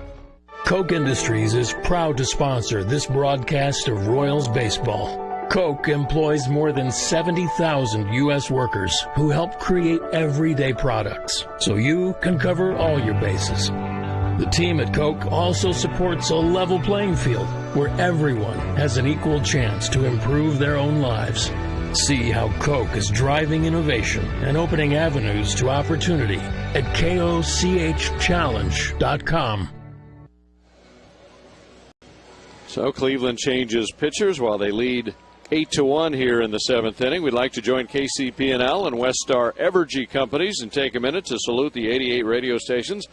Koch Industries is proud to sponsor this broadcast of Royals baseball. Koch employs more than 70,000 U.S. workers who help create everyday products so you can cover all your bases. The team at Koch also supports a level playing field where everyone has an equal chance to improve their own lives. See how Koch is driving innovation and opening avenues to opportunity at kochchallenge.com. So Cleveland changes pitchers while they lead 8-1 here in the 7th inning. We'd like to join KCP&L and Westar Evergy Companies and take a minute to salute the 88 radio stations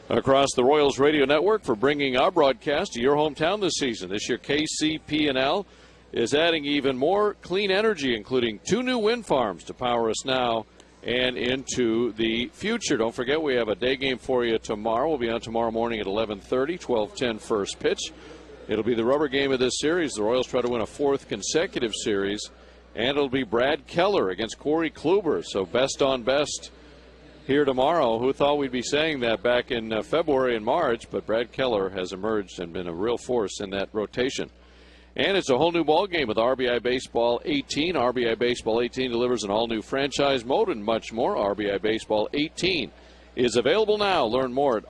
across the Royals radio network for bringing our broadcast to your hometown this season. This year, KCP&L is adding even more clean energy, including 2 new wind farms to power us now and into the future. Don't forget, we have a day game for you tomorrow. We'll be on tomorrow morning at 11:30, 12:10 first pitch. It'll be the rubber game of this series. The Royals try to win a 4th consecutive series, and it'll be Brad Keller against Corey Kluber. So best on best here tomorrow. Who thought we'd be saying that back in February and March? But Brad Keller has emerged and been a real force in that rotation. And it's a whole new ball game with RBI Baseball 18. RBI Baseball 18 delivers an all-new franchise mode and much more. RBI Baseball 18 is available now. Learn more at